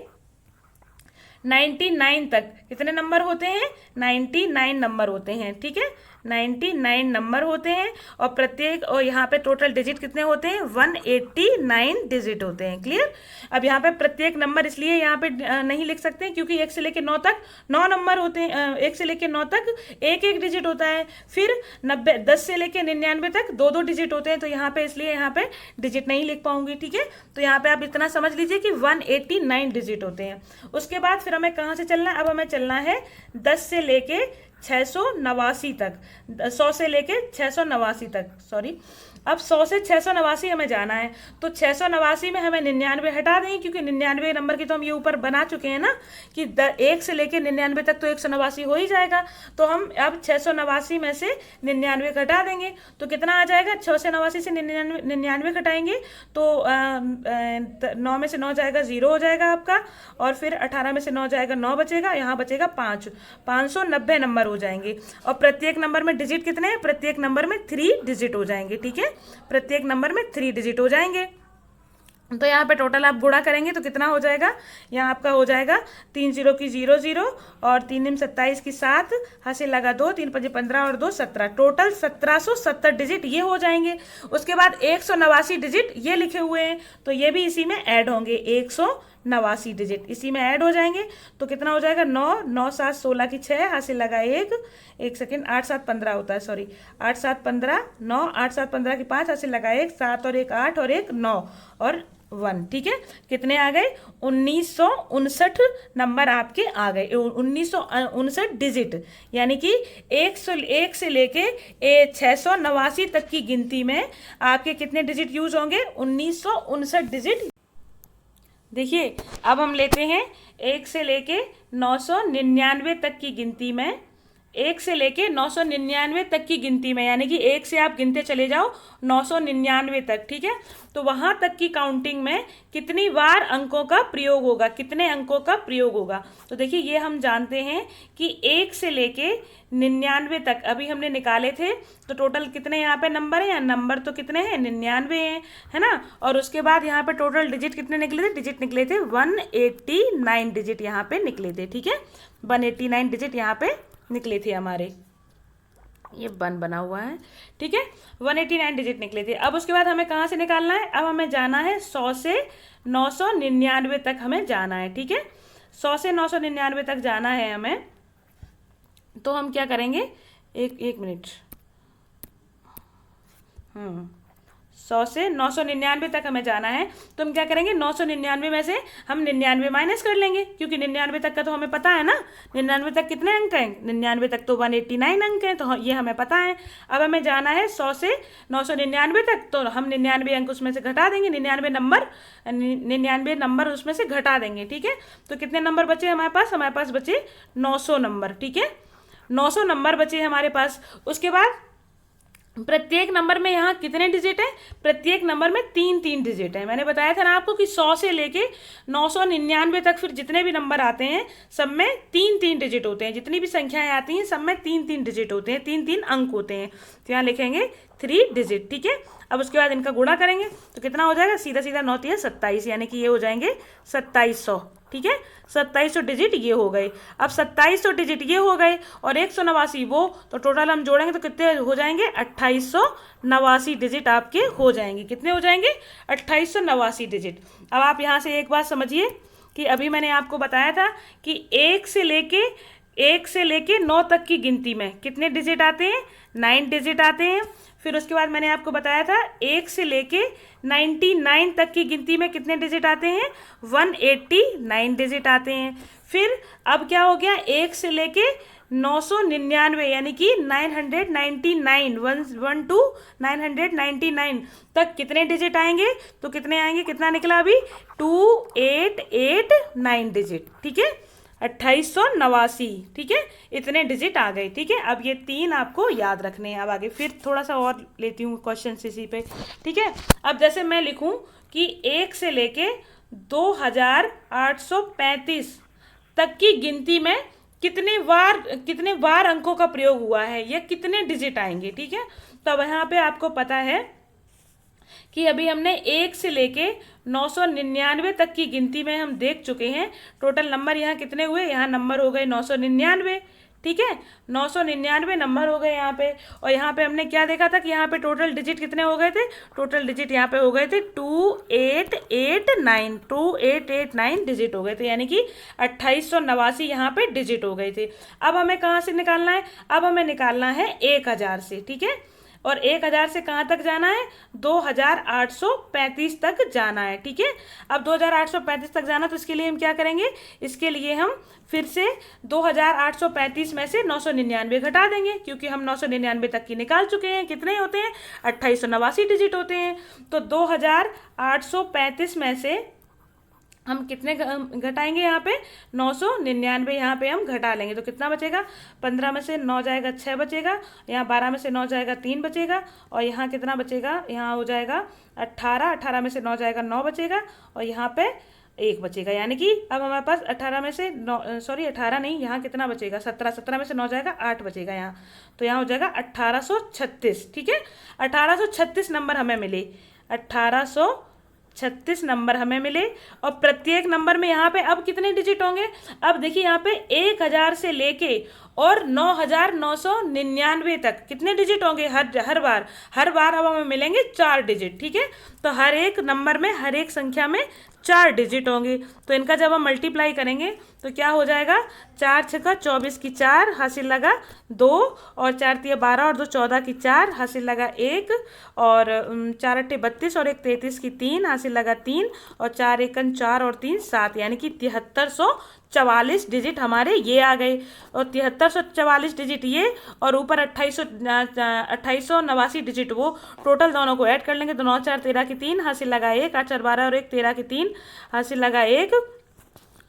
99 तक कितने नंबर होते हैं, 99 नंबर होते हैं। ठीक है, 99 नंबर होते हैं और प्रत्येक, और यहाँ पे टोटल डिजिट कितने होते हैं, 189 डिजिट होते हैं। क्लियर, अब यहाँ पे प्रत्येक नंबर इसलिए यहाँ पे नहीं लिख सकते क्योंकि 1 से लेके 9 तक 9 नंबर होते हैं, 1 से लेके 9 तक एक एक डिजिट होता है, फिर 10 से लेके 99 तक 2 डिजिट होते हैं, तो यहाँ पे इसलिए यहाँ पे डिजिट नहीं लिख पाऊंगी। ठीक है, तो यहाँ पे आप इतना समझ लीजिए कि 189 डिजिट होते हैं। उसके बाद फिर हमें कहाँ से चलना है, अब हमें चलना है 10 से लेके 689 तक, 100 से लेके 689 तक, सॉरी, अब 100 से 689 हमें जाना है, तो 689 में हमें 99 हटा देंगे, क्योंकि 99 नंबर की तो हम ये ऊपर बना चुके हैं ना कि 1 से लेके 99 तक तो 189 हो ही जाएगा, तो हम अब 689 में से 99 घटा देंगे, तो कितना आ जाएगा, 689 से 99 घटाएंगे तो 9 में से 9 जाएगा 0 हो जाएगा आपका, और फिर 18 में से 9 जाएगा 9 बचेगा, यहाँ बचेगा 5, 590 नंबर हो जाएंगे। और प्रत्येक नंबर में डिजिट कितने हैं, प्रत्येक नंबर में 3 डिजिट हो जाएंगे। ठीक है, प्रत्येक नंबर में 3 डिजिट हो जाएंगे। तो यहाँ पे टोटल आप गुणा करेंगे तो कितना हो जाएगा, यहाँ आपका हो जाएगा 3 0 की 0 0 और 3 27 की 7, हासिल लगा 2, 3 5 15 और 2 17, टोटल 1770 डिजिट ये हो जाएंगे। उसके बाद 189 डिजिट ये लिखे हुए हैं, तो ये भी इसी में ऐड होंगे, 189 डिजिट इसी में ऐड हो जाएंगे, तो कितना हो जाएगा 9 9 7 16 की 6, हासिल लगा 1 सेकेंड 8 7 15 होता है, सॉरी 8 7 15 9 8 7 15 की 5, हासिल लगा 1 7 और 1 8 और 1 9 और 1। ठीक है, कितने आ गए, 1959 नंबर आपके आ गए, 1959 डिजिट, यानी कि 1 से लेके 689 तक की गिनती में आपके कितने डिजिट यूज होंगे, 1959 डिजिट। देखिए अब हम लेते हैं 1 से लेके 999 तक की गिनती में 1 से लेके 999 तक की गिनती में, यानी कि 1 से आप गिनते चले जाओ 999 तक, ठीक है। तो वहाँ तक की काउंटिंग में कितनी बार अंकों का प्रयोग होगा, कितने अंकों का प्रयोग होगा। तो देखिए ये हम जानते हैं कि 1 से लेके 99 तक अभी हमने निकाले थे, तो टोटल कितने यहाँ पे नंबर हैं, नंबर तो कितने हैं 99 हैं, है ना। और उसके बाद यहाँ पे टोटल डिजिट कितने निकले थे, डिजिट निकले थे 189 डिजिट यहाँ पे निकले थे, ठीक है। 189 डिजिट यहाँ पे निकले थे हमारे, ये 1 बना हुआ है, ठीक है। 189 डिजिट निकले थे। अब उसके बाद हमें कहाँ से निकालना है, अब हमें जाना है 100 से 999 तक हमें जाना है, ठीक है। 100 से 999 तक जाना है हमें। तो हम क्या करेंगे, एक मिनट, 100 से 999 तक हमें जाना है। तो हम क्या करेंगे, 999 में से हम 99 माइनस कर लेंगे, क्योंकि 99 तक का तो हमें पता है ना, 99 तक कितने अंक हैं, 99 तक तो 189 अंक हैं, तो ये हमें पता है। अब हमें जाना है 100 से 999 तक, तो हम 99 अंक उसमें से घटा देंगे, 99 नंबर उसमें से घटा देंगे, ठीक है। तो कितने नंबर बचे हमारे पास बचे 900 नंबर, ठीक है। 900 नंबर बचे हमारे पास। उसके बाद प्रत्येक नंबर में यहाँ कितने डिजिट हैं, प्रत्येक नंबर में 3-3 डिजिट है। मैंने बताया था ना आपको कि 100 से लेके 999 तक फिर जितने भी नंबर आते हैं सब में 3-3 डिजिट होते हैं, जितनी भी संख्याएं आती हैं सब में 3-3 डिजिट होते हैं, 3-3 अंक होते हैं। तो यहाँ लिखेंगे 3 डिजिट, ठीक है। अब उसके बाद इनका गुणा करेंगे तो कितना हो जाएगा, सीधा सीधा 9 3 27, यानी कि ये हो जाएंगे 2700, ठीक है। 2700 डिजिट ये हो गए। अब 2700 डिजिट ये हो गए और 189 वो, तो टोटल हम जोड़ेंगे तो कितने हो जाएंगे, 2889 डिजिट आपके हो जाएंगे। कितने हो जाएंगे, 2889 डिजिट। अब आप यहाँ से एक बात समझिए कि अभी मैंने आपको बताया था कि 1 से लेके 9 तक की गिनती में कितने डिजिट आते हैं, 9 डिजिट आते हैं। फिर उसके बाद मैंने आपको बताया था 1 से लेके 99 तक की गिनती में कितने डिजिट आते हैं, 189 डिजिट आते हैं। फिर अब क्या हो गया, 1 से लेके 999 यानी कि 999 1 to 999 तक कितने डिजिट आएंगे, तो कितने आएंगे, कितना निकला अभी 2889 डिजिट, ठीक है। 2889, ठीक है, इतने डिजिट आ गए, ठीक है। अब ये 3 आपको याद रखने हैं। अब आगे फिर थोड़ा सा और लेती हूँ क्वेश्चन इसी पे, ठीक है। अब जैसे मैं लिखूँ कि 1 से लेके 2835 तक की गिनती में कितने बार अंकों का प्रयोग हुआ है, या कितने डिजिट आएंगे, ठीक है। तो यहाँ पे आपको पता है कि अभी हमने 1 से लेके 999 तक की गिनती में हम देख चुके हैं टोटल नंबर यहाँ कितने हुए, यहाँ नंबर हो गए 999, ठीक है। 999 नंबर हो गए यहाँ पे। और यहाँ पे हमने क्या देखा था कि यहाँ पे टोटल डिजिट कितने हो गए थे, टोटल डिजिट यहाँ पे हो गए थे 2889 डिजिट हो गए थे, यानी कि 2889 यहाँ पे डिजिट हो गए थे। अब हमें कहाँ से निकालना है, अब हमें निकालना है 1000 से, ठीक है। और 1000 से कहाँ तक जाना है, 2835 तक जाना है, ठीक है। अब 2835 तक जाना, तो इसके लिए हम क्या करेंगे, इसके लिए हम फिर से 2835 में से 999 घटा देंगे, क्योंकि हम 999 तक की निकाल चुके हैं। कितने होते हैं, 2889 डिजिट होते हैं। तो 2835 में से हम कितने घटाएंगे, यहाँ पे 999 यहाँ पे हम घटा लेंगे, तो कितना बचेगा, 15 में से 9 जाएगा 6 बचेगा, यहाँ 12 में से 9 जाएगा 3 बचेगा, और यहाँ कितना बचेगा, यहाँ हो जाएगा 18 में से 9 जाएगा 9 बचेगा, और यहाँ पे 1 बचेगा। यानी कि अब हमारे पास 18 में से 9, सॉरी 18 नहीं, यहाँ कितना बचेगा, 17 में से 9 जाएगा 8 बचेगा यहाँ, तो यहाँ हो जाएगा 1836, ठीक है। 1836 नंबर हमें मिले, 1836 नंबर हमें मिले। और प्रत्येक नंबर में यहाँ पे अब कितने डिजिट होंगे, अब देखिए यहाँ पे 1000 से लेके और 9999 तक कितने डिजिट होंगे, हर बार अब हमें मिलेंगे 4 डिजिट, ठीक है। तो हर एक नंबर में, हर एक संख्या में 4 डिजिट होंगे। तो इनका जब हम मल्टीप्लाई करेंगे तो क्या हो जाएगा, 4 छक्का 24 की 4 हासिल लगा 2, और 4 तिया 12 और 2 14 की 4 हासिल लगा 1, और 4 अट्ठे 32 और 1 33 की 3 हासिल लगा 3, और 4 एकन 4 और 3 7, यानी कि 7344 डिजिट हमारे ये आ गए। और 7344 डिजिट ये, और ऊपर 2889 डिजिट वो, टोटल दोनों को ऐड कर लेंगे तो 9 4 13 की 3 हासिल लगा 1, 8 4 12 और 1 13 की 3 हासिल लगा 1,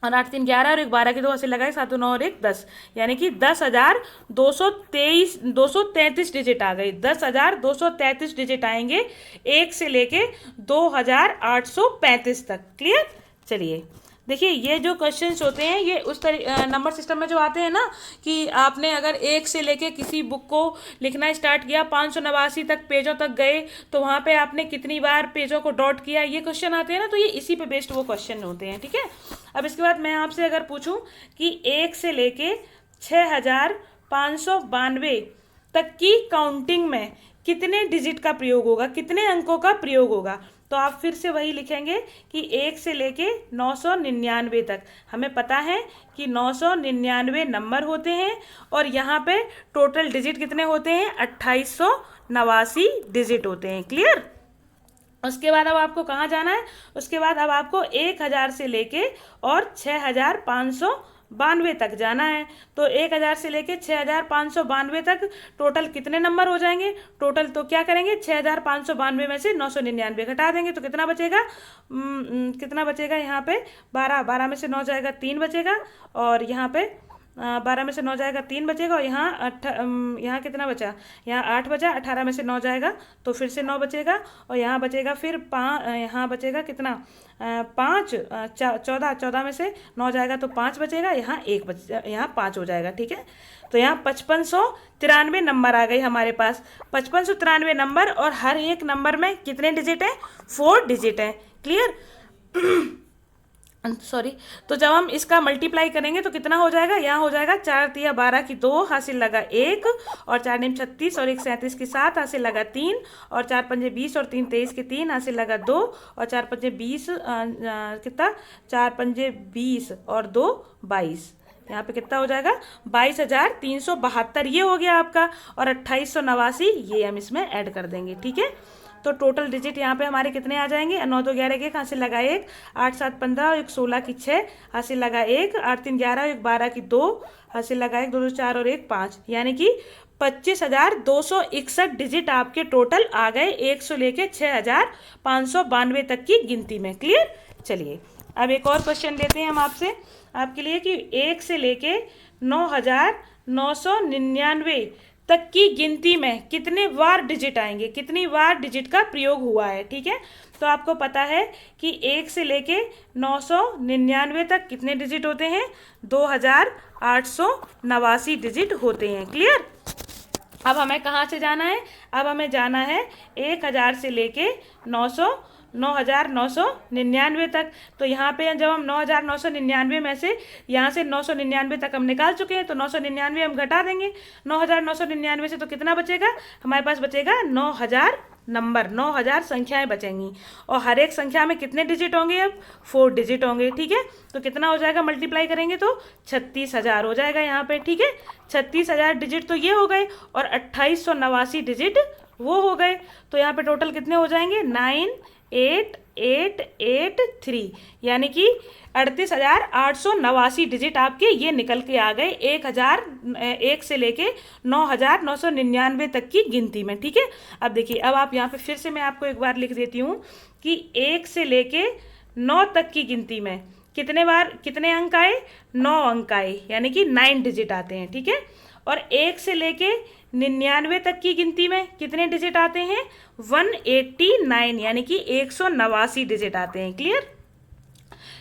और 8 3 11 और 1 12 की 2 हासिल लगाए, 7 9 और 1 10, यानी कि 10,233 डिजिट आ गए। 10,233 डिजिट आएंगे 1 से लेके 2,835 तक। क्लियर। चलिए देखिए, ये जो क्वेश्चंस होते हैं ये उस नंबर सिस्टम में जो आते हैं ना, कि आपने अगर 1 से लेके किसी बुक को लिखना स्टार्ट किया, 589 तक पेजों तक गए, तो वहाँ पे आपने कितनी बार पेजों को डॉट किया, ये क्वेश्चन आते हैं ना, तो ये इसी पे बेस्ड वो क्वेश्चन होते हैं। ठीक है। अब इसके बाद मैं आपसे अगर पूछूं कि 1 से लेके 6,592 तक की काउंटिंग में कितने डिजिट का प्रयोग होगा, कितने अंकों का प्रयोग होगा, तो आप फिर से वही लिखेंगे कि 1 से लेके 999 तक। हमें पता है कि 999 नंबर होते हैं और यहाँ पे टोटल डिजिट कितने होते हैं, 2889 डिजिट होते हैं। क्लियर। उसके बाद अब आपको कहाँ जाना है, उसके बाद अब आपको 1000 से लेके और 6,592 तक जाना है। तो 1000 से लेके 6,592 तक टोटल कितने नंबर हो जाएंगे, टोटल तो क्या करेंगे, 6,592 में से 999 घटा देंगे तो कितना बचेगा, कितना बचेगा यहाँ पे 12 में से 9 जाएगा 3 बचेगा, और यहाँ पे 12 में से 9 जाएगा 3 बचेगा, और यहाँ कितना बचा, यहाँ 8 बचा, 18 में से 9 जाएगा तो फिर से 9 बचेगा, और यहाँ बचेगा फिर यहाँ बचेगा कितना, 5, 14 में से 9 जाएगा तो 5 बचेगा, यहाँ 1 यहाँ 5 हो जाएगा। ठीक है। तो यहाँ 5593 नंबर आ गए हमारे पास, 5593 नंबर, और हर एक नंबर में कितने डिजिट हैं, 4 डिजिट हैं। क्लियर। सॉरी। तो जब हम इसका मल्टीप्लाई करेंगे तो कितना हो जाएगा, यहाँ हो जाएगा 4 तिया 12 की 2 हासिल लगा 1, और 4 9 36 और 1 37 की 7 हासिल लगा 3, और 4 5 20 और 3 23 की 3 हासिल लगा 2, और 4 5 20 कितना, 4 5 20 और 2 22, यहाँ पे कितना हो जाएगा 22,372 ये हो गया आपका, और 2889 ये हम इसमें ऐड कर देंगे। ठीक है। तो टोटल डिजिट यहाँ पे हमारे कितने आ जाएंगे, 9 2 11 1 हासिल लगा 1, 8 7 15 और 1 16 की 6 हासिल लगा 1, 8 3 11 और 1 12 की 2 हासिल लगा 1, 2 2 4 और 1 5, यानी कि 25,261 डिजिट आपके टोटल आ गए 1 से लेके 6,592 तक की गिनती में। क्लियर। चलिए अब एक और क्वेश्चन लेते हैं हम आपसे आपके लिए कि 1 से लेके 9,999 तक की गिनती में कितने बार डिजिट आएंगे, कितनी बार डिजिट का प्रयोग हुआ है। ठीक है। तो आपको पता है कि 1 से लेके 999 तक कितने डिजिट होते हैं, 2,889 डिजिट होते हैं। क्लियर। अब हमें कहाँ से जाना है, अब हमें जाना है 1000 से लेके 9,999 तक। तो यहाँ पे जब हम 9,999 में से यहाँ से 999 तक हम निकाल चुके हैं, तो 999 हम घटा देंगे 9,999 से, तो कितना बचेगा, हमारे पास बचेगा 9,000 नंबर, 9,000 संख्याएं बचेंगी, और हर एक संख्या में कितने डिजिट होंगे, अब 4 डिजिट होंगे। ठीक है। तो कितना हो जाएगा, मल्टीप्लाई करेंगे तो 36,000 हो जाएगा यहाँ पे। ठीक है। 36,000 डिजिट तो ये हो गए, और 2889 डिजिट वो हो गए। तो यहाँ पे टोटल कितने हो जाएंगे, 9,8,8,8,3, यानी कि 38,889 डिजिट आपके ये निकल के आ गए 1 से लेके 9,999 तक की गिनती में। ठीक है। अब देखिए, अब आप यहाँ पे फिर से मैं आपको एक बार लिख देती हूँ कि 1 से लेके 9 तक की गिनती में कितने अंक आए, 9 अंक आए, यानी कि 9 डिजिट आते हैं। ठीक है। और 1 से लेके 99 तक की गिनती में कितने डिजिट आते हैं, 189, यानी कि 189 डिजिट आते हैं। क्लियर।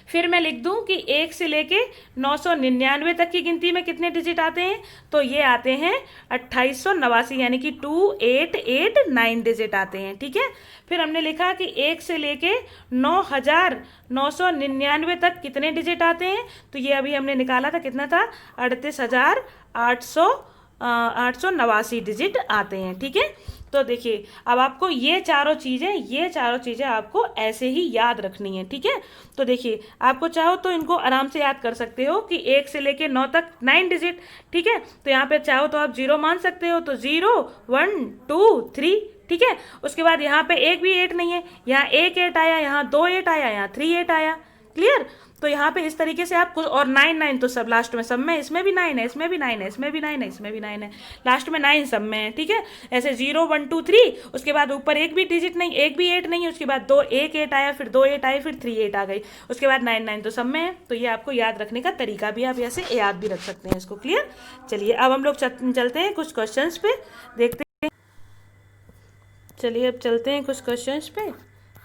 फिर मैं लिख दूं कि 1 से लेके 999 तक की गिनती में कितने डिजिट आते हैं, तो ये आते हैं 2889, यानी कि 2889 डिजिट आते हैं। ठीक है। फिर हमने लिखा कि 1 से लेके 9,999 तक कितने डिजिट आते हैं, तो ये अभी हमने निकाला था, कितना था, 38,889 डिजिट आते हैं। ठीक है। तो देखिए, अब आपको ये चारों चीज़ें आपको ऐसे ही याद रखनी है। ठीक है। तो देखिए, आपको चाहो तो इनको आराम से याद कर सकते हो कि 1 से लेके 9 तक 9 डिजिट। ठीक है। तो यहाँ पे चाहो तो आप 0 मान सकते हो, तो 0 1 2 3। ठीक है। उसके बाद यहाँ पे एक भी 8 नहीं है, यहाँ एक 8 आया, यहाँ 2 8 आया, यहाँ 3 8 आया। क्लियर। तो यहाँ पे इस तरीके से आप कुछ, और 9 9 तो सब लास्ट में, सब में, इसमें भी 9 है, इसमें भी 9 है, इसमें भी 9 है, इसमें भी 9 है, लास्ट में 9 सब में है, ठीक है। ऐसे 0 1 2 3, उसके बाद ऊपर एक भी डिजिट नहीं, एक भी 8 नहीं, उसके बाद 2 1 8 आया, फिर 2 8 आए, फिर 3 8 आ गई, उसके बाद 9 9 तो सब में है। तो ये आपको याद रखने का तरीका भी, आप ऐसे याद भी रख सकते हैं इसको, क्लियर। चलिए अब हम लोग चलते हैं कुछ क्वेश्चंस पे, देखते हैं। चलिए अब चलते हैं कुछ क्वेश्चंस पे,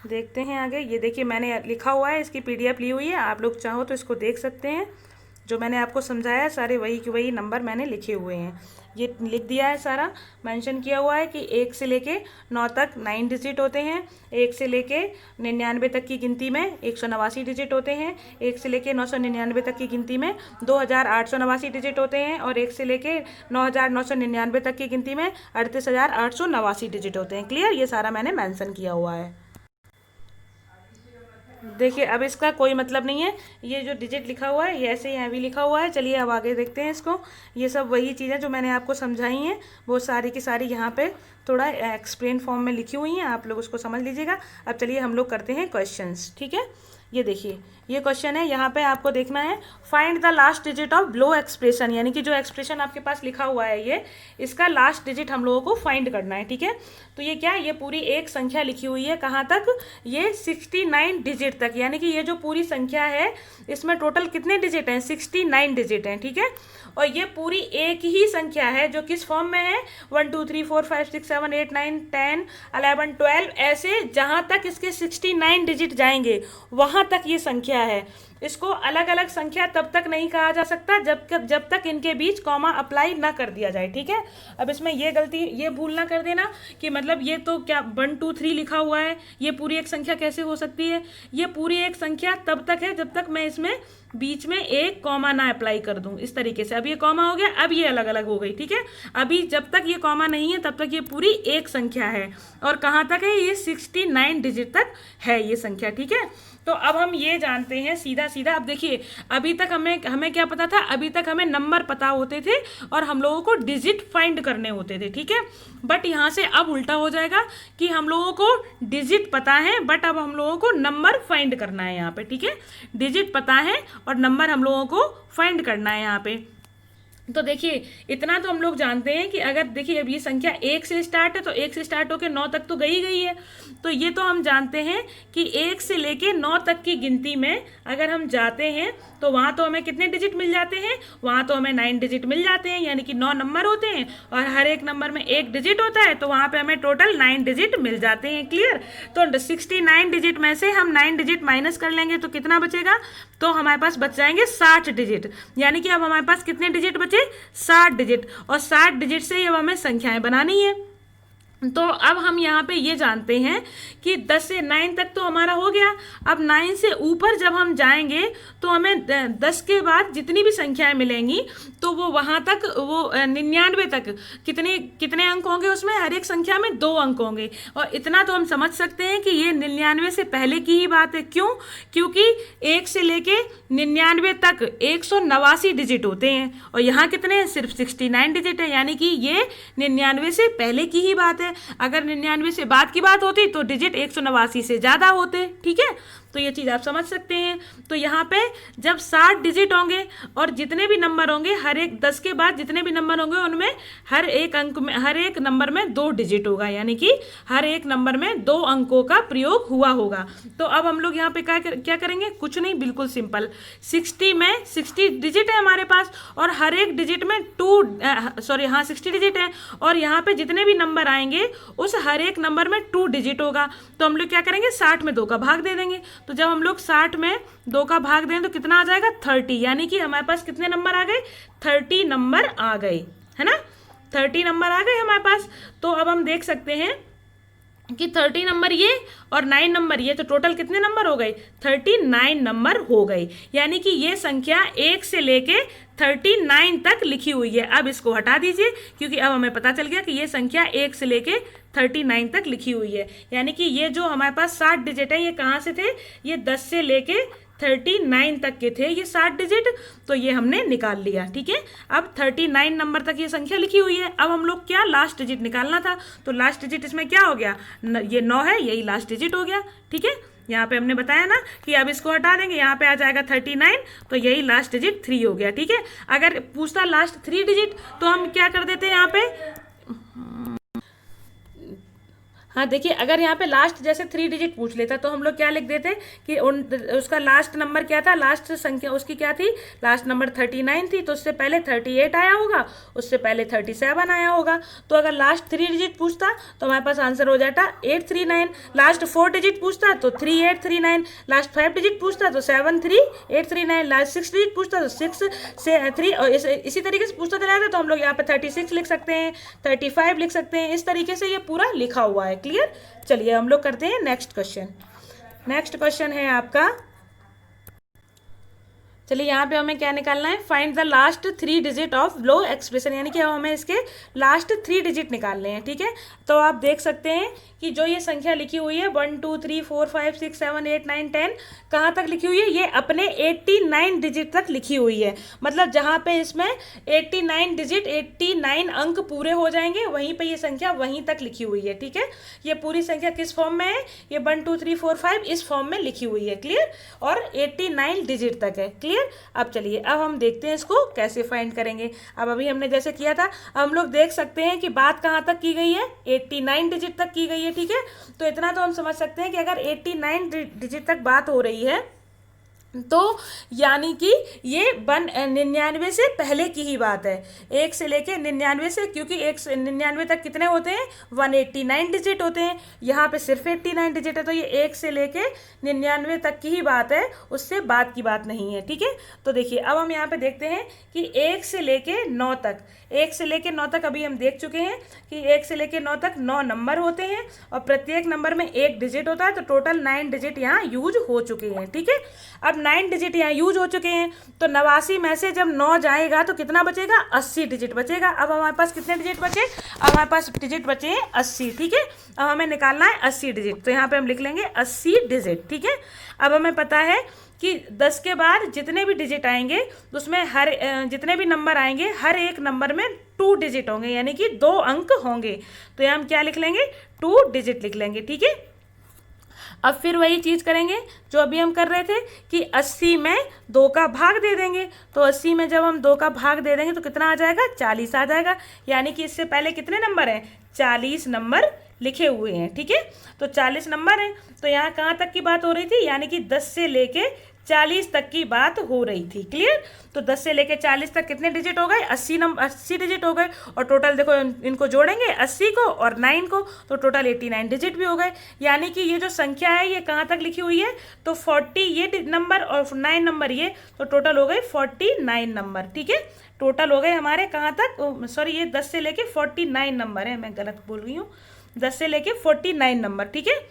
देखते हैं आगे। ये देखिए मैंने लिखा हुआ है, इसकी पीडीएफ ली हुई है, आप लोग चाहो तो इसको देख सकते हैं। जो मैंने आपको समझाया सारे वही के वही नंबर मैंने लिखे हुए हैं, ये लिख दिया है सारा, मेंशन किया हुआ है कि 1 से लेके 9 तक 9 डिजिट होते हैं, 1 से लेके 99 तक की गिनती में 189 डिजिट होते हैं, 1 से लेके 999 तक की गिनती में 2889 डिजिट होते हैं, और 1 से लेके 9999 तक की गिनती में 38889 डिजिट होते हैं, क्लियर। ये सारा मैंने मेंशन किया हुआ है। देखिए अब इसका कोई मतलब नहीं है, ये जो डिजिट लिखा हुआ है ये ऐसे ही यहाँ भी लिखा हुआ है। चलिए अब आगे देखते हैं इसको। ये सब वही चीज़ें जो मैंने आपको समझाई हैं वो सारी की सारी यहाँ पे थोड़ा एक्सप्लेन फॉर्म में लिखी हुई हैं, आप लोग उसको समझ लीजिएगा। अब चलिए हम लोग करते हैं क्वेश्चंस, ठीक है। ये देखिए ये क्वेश्चन है, यहाँ पे आपको देखना है find the last digit of below expression, यानी कि जो एक्सप्रेशन आपके पास लिखा हुआ है ये, इसका लास्ट डिजिट हम लोगों को फाइंड करना है, ठीक है। तो ये क्या है, ये पूरी एक संख्या लिखी हुई है, कहाँ तक, ये 69 डिजिट तक, यानी कि ये जो पूरी संख्या है इसमें टोटल कितने डिजिट हैं, 69 डिजिट हैं, ठीक है। और ये पूरी एक ही संख्या है जो किस फॉर्म में है, 1 2 3 4 5 6 7 8 9 10 11 12, ऐसे जहाँ तक इसके 69 डिजिट जाएंगे वहाँ तक ये संख्या है। इसको अलग अलग संख्या तब तक नहीं कहा जा सकता जब तक इनके बीच कॉमा अप्लाई ना कर दिया जाए, ठीक है। अब इसमें ये गलती, ये भूल ना कर देना कि मतलब ये तो क्या 1 2 3 लिखा हुआ है, ये पूरी एक संख्या कैसे हो सकती है। ये पूरी एक संख्या तब तक है जब तक मैं इसमें बीच में एक कॉमा ना अप्लाई कर दूं, इस तरीके से। अब ये कॉमा हो गया, अब ये अलग अलग हो गई, ठीक है। अभी जब तक ये कॉमा नहीं है तब तक ये पूरी एक संख्या है, और कहाँ तक है, ये 69 डिजिट तक है ये संख्या, ठीक है। तो अब हम ये जानते हैं सीधा सीधा। अब देखिए अभी तक हमें क्या पता था, अभी तक हमें नंबर पता होते थे और हम लोगों को डिजिट फाइंड करने होते थे, ठीक है। बट यहाँ से अब उल्टा हो जाएगा कि हम लोगों को डिजिट पता है बट अब हम लोगों को नंबर फाइंड करना है यहाँ पे, ठीक है। डिजिट पता है और नंबर हम लोगों को फाइंड करना है यहाँ पे। तो देखिए इतना तो हम लोग जानते हैं कि अगर देखिए अब ये संख्या 1 से स्टार्ट है तो 1 से स्टार्ट होकर 9 तक तो गई है। तो ये तो हम जानते हैं कि 1 से लेके 9 तक की गिनती में अगर हम जाते हैं तो वहाँ तो हमें कितने डिजिट मिल जाते हैं, वहाँ तो हमें 9 डिजिट मिल जाते हैं, यानी कि 9 नंबर होते हैं और हर एक नंबर में एक डिजिट होता है, तो वहाँ पे हमें टोटल 9 डिजिट मिल जाते हैं, क्लियर। तो 69 डिजिट में से हम 9 डिजिट माइनस कर लेंगे तो कितना बचेगा, तो हमारे पास बच जाएंगे 60 डिजिट, यानी कि अब हमारे पास कितने डिजिट बचे, 60 डिजिट। और 60 डिजिट से अब हमें संख्याएं बनानी है। तो अब हम यहाँ पे ये जानते हैं कि 10 से 9 तक तो हमारा हो गया। अब 9 से ऊपर जब हम जाएंगे तो हमें 10 के बाद जितनी भी संख्याएं मिलेंगी तो वो वहाँ तक, वो 99 तक कितने अंक होंगे, उसमें हर एक संख्या में 2 अंक होंगे। और इतना तो हम समझ सकते हैं कि ये 99 से पहले की ही बात है। क्यों, क्योंकि 1 से लेके 99 तक 189 डिजिट होते हैं और यहाँ कितने हैं, सिर्फ 69 डिजिट है, यानी कि ये 99 से पहले की ही बात है। अगर 99 से बाद की बात होती तो डिजिट 189 से ज्यादा होते, ठीक है। तो ये चीज आप समझ सकते हैं। तो यहाँ पे जब 60 डिजिट होंगे और जितने भी नंबर होंगे, हर एक 10 के बाद जितने भी नंबर होंगे उनमें हर एक अंक में, हर एक नंबर में 2 डिजिट होगा, यानी कि हर एक नंबर में 2 अंकों का प्रयोग हुआ होगा। तो अब हम लोग यहाँ पे क्या करेंगे, कुछ नहीं, बिल्कुल सिंपल। 60 में 60 डिजिट है हमारे पास और हर एक डिजिट में 60 डिजिट है और यहाँ पे जितने भी नंबर आएंगे उस हर एक नंबर में 2 डिजिट होगा। तो हम लोग क्या करेंगे, 60 में 2 का भाग दे देंगे। तो जब हम लोग 60 में 2 का भाग दें तो कितना आ जाएगा, 30, यानी कि हमारे पास कितने नंबर आ गए, 30 नंबर आ गए, है ना, 30 नंबर आ गए हमारे पास। तो अब हम देख सकते हैं कि 30 नंबर ये और 9 नंबर ये, तो टोटल कितने नंबर हो गए, 39 नंबर हो गए। यानी कि ये संख्या 1 से लेके 39 तक लिखी हुई है। अब इसको हटा दीजिए क्योंकि अब हमें पता चल गया कि ये संख्या 1 से लेके 39 तक लिखी हुई है। यानी कि ये जो हमारे पास 60 डिजिट है ये कहाँ से थे, ये 10 से लेके 39 तक के थे ये 60 डिजिट, तो ये हमने निकाल लिया, ठीक है। अब 39 नंबर तक ये संख्या लिखी हुई है। अब हम लोग क्या, लास्ट डिजिट निकालना था। तो लास्ट डिजिट इसमें क्या हो गया, ये 9 है, यही लास्ट डिजिट हो गया, ठीक है। यहाँ पे हमने बताया ना कि अब इसको हटा देंगे, यहाँ पे आ जाएगा 39, तो यही लास्ट डिजिट 3 हो गया। ठीक है, अगर पूछता लास्ट 3 डिजिट तो हम क्या कर देते हैं यहाँ पे, हाँ देखिए, अगर यहाँ पे लास्ट जैसे 3 डिजिट पूछ लेता तो हम लोग क्या लिख देते कि उसका लास्ट नंबर क्या था, लास्ट संख्या उसकी क्या थी, लास्ट नंबर 39 थी, तो उससे पहले 38 आया होगा, उससे पहले 37 आया होगा। तो अगर लास्ट 3 डिजिट पूछता तो हमारे पास आंसर हो जाता 839। लास्ट 4 डिजिट पूछता तो 3839। लास्ट 5 डिजिट पूछता तो 73839। लास्ट 6 डिजिट पूछता तो 6 से 3, और इसी तरीके से पूछता चला जाता। तो हम लोग यहाँ पे 36 लिख सकते हैं, 35 लिख सकते हैं, इस तरीके से ये पूरा लिखा हुआ है। क्लियर। चलिए हम लोग करते हैं नेक्स्ट क्वेश्चन। नेक्स्ट क्वेश्चन है आपका, चलिए यहाँ पे हमें क्या निकालना है, find the last 3 digit of low expression, यानी कि हमें इसके लास्ट 3 डिजिट निकालने हैं। ठीक है, तो आप देख सकते हैं कि जो ये संख्या लिखी हुई है 1 2 3 4 5 6 7 8 9 10, कहाँ तक लिखी हुई है, ये अपने 89 डिजिट तक लिखी हुई है। मतलब जहाँ पे इसमें 89 डिजिट 89 अंक पूरे हो जाएंगे, वहीं पे ये संख्या वहीं तक लिखी हुई है। ठीक है, ये पूरी संख्या किस फॉर्म में है, ये 1 2 3 4 5 इस फॉर्म में लिखी हुई है। क्लियर, और 89 डिजिट तक है। क्लियर। अब चलिए, अब हम देखते हैं इसको कैसे फाइंड करेंगे। अब अभी हमने जैसे किया था, अब हम लोग देख सकते हैं कि बात कहाँ तक की गई है, 89 डिजिट तक की गई है। ठीक है, तो इतना तो हम समझ सकते हैं कि अगर 89 डिजिट तक बात हो रही है तो यानी कि ये 99 से पहले की ही बात है, 1 से लेके 99 से, क्योंकि 1 से 99 तक कितने होते हैं, 189 डिजिट होते हैं। यहाँ पे सिर्फ 89 डिजिट है, तो ये 1 से लेके 99 तक की ही बात है, उससे बाद की बात नहीं है। ठीक है, तो देखिए अब हम यहाँ पे देखते हैं कि 1 से लेके 9 तक, 1 से लेके 9 तक अभी हम देख चुके हैं कि 1 से लेके 9 तक 9 नंबर होते हैं और प्रत्येक नंबर में 1 डिजिट होता है, तो टोटल 9 डिजिट यहाँ यूज हो चुके हैं। ठीक है, अब 9 डिजिट यहाँ यूज हो चुके हैं, तो 89 में से जब 9 जाएगा तो कितना बचेगा, 80 डिजिट बचेगा। अब हमारे पास कितने डिजिट बचे, अब हमारे पास डिजिट बचे हैं 80। ठीक है, अब हमें निकालना है 80 डिजिट, तो यहाँ पे हम लिख लेंगे 80 डिजिट। ठीक है, अब हमें पता है कि 10 के बाद जितने भी डिजिट आएंगे उसमें हर जितने भी नंबर आएंगे हर एक नंबर में 2 डिजिट होंगे, यानी कि 2 अंक होंगे। तो यहाँ हम क्या लिख लेंगे, 2 डिजिट लिख लेंगे। ठीक है, अब फिर वही चीज़ करेंगे जो अभी हम कर रहे थे कि 80 में 2 का भाग दे देंगे। तो 80 में जब हम 2 का भाग दे देंगे तो कितना आ जाएगा, 40 आ जाएगा। यानी कि इससे पहले कितने नंबर हैं, 40 नंबर लिखे हुए हैं। ठीक है, तो 40 नंबर हैं, तो यहाँ कहाँ तक की बात हो रही थी, यानी कि 10 से लेके 40 तक की बात हो रही थी। क्लियर, तो 10 से लेके 40 तक कितने डिजिट हो गए, 80 डिजिट हो गए। और टोटल देखो इनको जोड़ेंगे 80 को और 9 को, तो टोटल 89 डिजिट भी हो गए। यानी कि ये जो संख्या है ये कहाँ तक लिखी हुई है, तो 40 ये नंबर और 9 नंबर ये, तो टोटल हो गए 49 नंबर। ठीक है, टोटल हो गए हमारे कहाँ तक, सॉरी ये 10 से लेके 49 नंबर है, मैं गलत बोल रही हूँ, 10 से लेके 49 नंबर। ठीक है,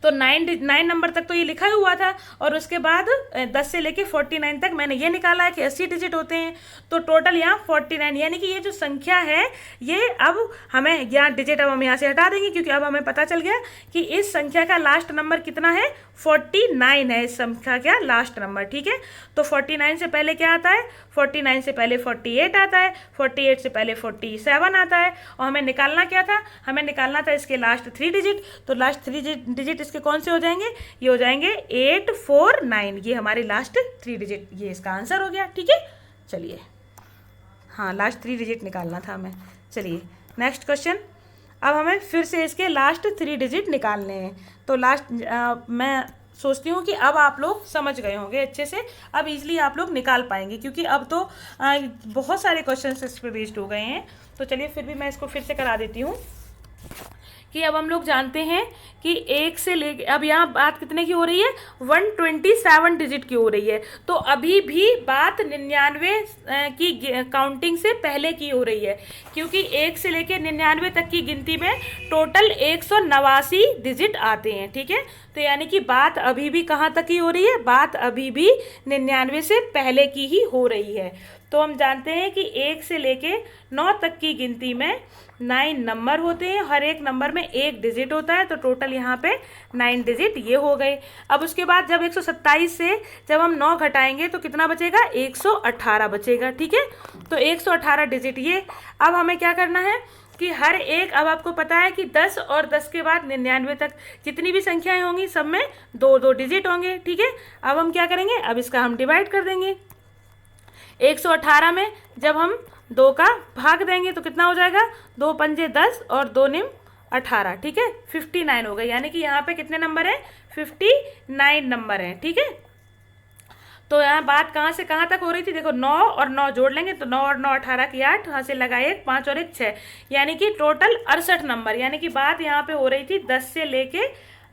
तो 9 नंबर तक तो ये लिखा हुआ था, और उसके बाद 10 से लेके 49 तक मैंने ये निकाला है कि 80 डिजिट होते हैं। तो टोटल यहाँ 49, यानी कि ये जो संख्या है ये अब हमें यहाँ डिजिट अब हम यहाँ से हटा देंगे, क्योंकि अब हमें पता चल गया कि इस संख्या का लास्ट नंबर कितना है, 49 है इस संख्या का लास्ट नंबर। ठीक है, तो 49 से पहले क्या आता है, 49 से पहले 48 आता है, 48 से पहले 47 आता है, और हमें निकालना क्या था, हमें निकालना था इसके लास्ट 3 डिजिट। तो लास्ट 3 डिजिट इसके कौन से हो जाएंगे, ये हो जाएंगे 849, ये हमारे लास्ट 3 डिजिट, ये इसका आंसर हो गया। ठीक है, चलिए, हाँ लास्ट 3 डिजिट निकालना था हमें। चलिए नेक्स्ट क्वेश्चन, अब हमें फिर से इसके लास्ट 3 डिजिट निकालने हैं। तो मैं सोचती हूँ कि अब आप लोग समझ गए होंगे अच्छे से, अब इजीली आप लोग निकाल पाएंगे, क्योंकि अब तो बहुत सारे क्वेश्चन इस पर बेस्ड हो गए हैं। तो चलिए फिर भी मैं इसको फिर से करा देती हूँ कि अब हम लोग जानते हैं कि 1 से लेके, अब यहाँ बात कितने की हो रही है, 127 डिजिट की हो रही है। तो अभी भी बात 99 की काउंटिंग से पहले की हो रही है, क्योंकि 1 से लेके 99 तक की गिनती में टोटल 189 डिजिट आते हैं। ठीक है, तो यानी कि बात अभी भी कहाँ तक की हो रही है, बात अभी भी 99 से पहले की ही हो रही है। तो हम जानते हैं कि 1 से लेके 9 तक की गिनती में 9 नंबर होते हैं, हर एक नंबर में 1 डिजिट होता है, तो टोटल यहाँ पे 9 डिजिट ये हो गए। अब उसके बाद जब 127 से जब हम 9 घटाएंगे तो कितना बचेगा, 118 बचेगा। ठीक है, तो 118 डिजिट ये। अब हमें क्या करना है, कि हर एक, अब आपको पता है कि 10 और 10 के बाद 99 तक जितनी भी संख्याएं होंगी सब में 2-2 डिजिट होंगे, ठीक है। अब हम क्या करेंगे, अब इसका हम डिवाइड कर देंगे। 118 में जब हम 2 का भाग देंगे तो कितना हो जाएगा, 2 पंजे 10 और 2 निम 18, ठीक है, 59 हो गए। यानी कि यहाँ पे कितने नंबर हैं, 59 नंबर हैं, ठीक है। तो यहाँ बात कहाँ से कहाँ तक हो रही थी, देखो 9 और 9 जोड़ लेंगे तो 9 और 9 18 की 8, वहाँ से लगा 1, 5 और 1 6, यानी कि टोटल 68 नंबर। यानी कि बात यहाँ पे हो रही थी 10 से लेके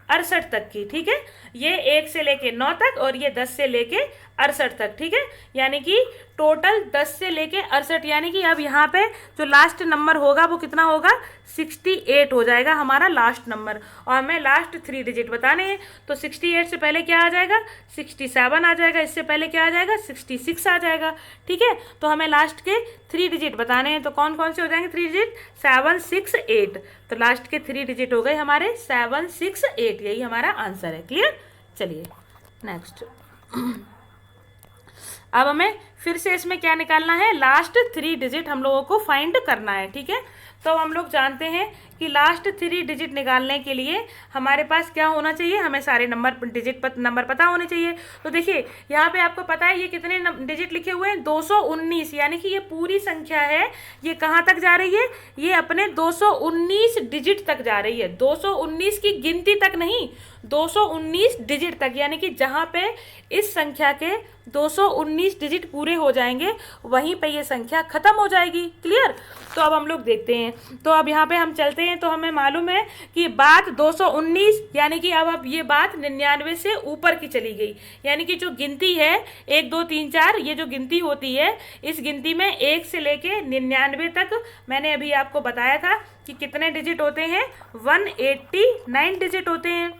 68 तक की, ठीक है। ये 1 से लेके 9 तक और ये 10 से लेके 68 तक, ठीक है। यानी कि टोटल 10 से लेके 68, यानी कि अब यहाँ पे जो लास्ट नंबर होगा वो कितना होगा, 68 हो जाएगा हमारा लास्ट नंबर। और हमें लास्ट 3 डिजिट बताने हैं, तो 68 से पहले क्या आ जाएगा, 67 आ जाएगा, इससे पहले क्या आ जाएगा, 66 आ जाएगा, ठीक है। तो हमें लास्ट के 3 डिजिट बताने हैं, तो कौन कौन से हो जाएंगे 3 डिजिट, 7 6 8। तो लास्ट के 3 डिजिट हो गए हमारे 7 6 8, यही हमारा आंसर है। क्लियर। चलिए नेक्स्ट। अब हमें फिर से इसमें क्या निकालना है, लास्ट 3 डिजिट हम लोगों को फाइंड करना है, ठीक है। तो हम लोग जानते हैं कि लास्ट 3 डिजिट निकालने के लिए हमारे पास क्या होना चाहिए, हमें सारे नंबर पता होने चाहिए। तो देखिए यहाँ पे आपको पता है ये कितने डिजिट लिखे हुए हैं, 219, यानी कि ये पूरी संख्या है, ये कहाँ तक जा रही है, ये अपने 219 डिजिट तक जा रही है। 219 की गिनती तक नहीं, 219 डिजिट तक, यानी कि जहाँ पे इस संख्या के 219 डिजिट पूरे हो जाएंगे वहीं पे ये संख्या खत्म हो जाएगी। क्लियर। तो अब हम लोग देखते हैं, तो अब यहाँ पे हम चलते हैं, तो हमें मालूम है कि बात 219, यानी कि अब ये बात 99 से ऊपर की चली गई, यानी कि जो गिनती है 1 2 3 4, ये जो गिनती होती है इस गिनती में 1 से लेके 99 तक मैंने अभी आपको बताया था कि कितने डिजिट होते हैं, 189 डिजिट होते हैं।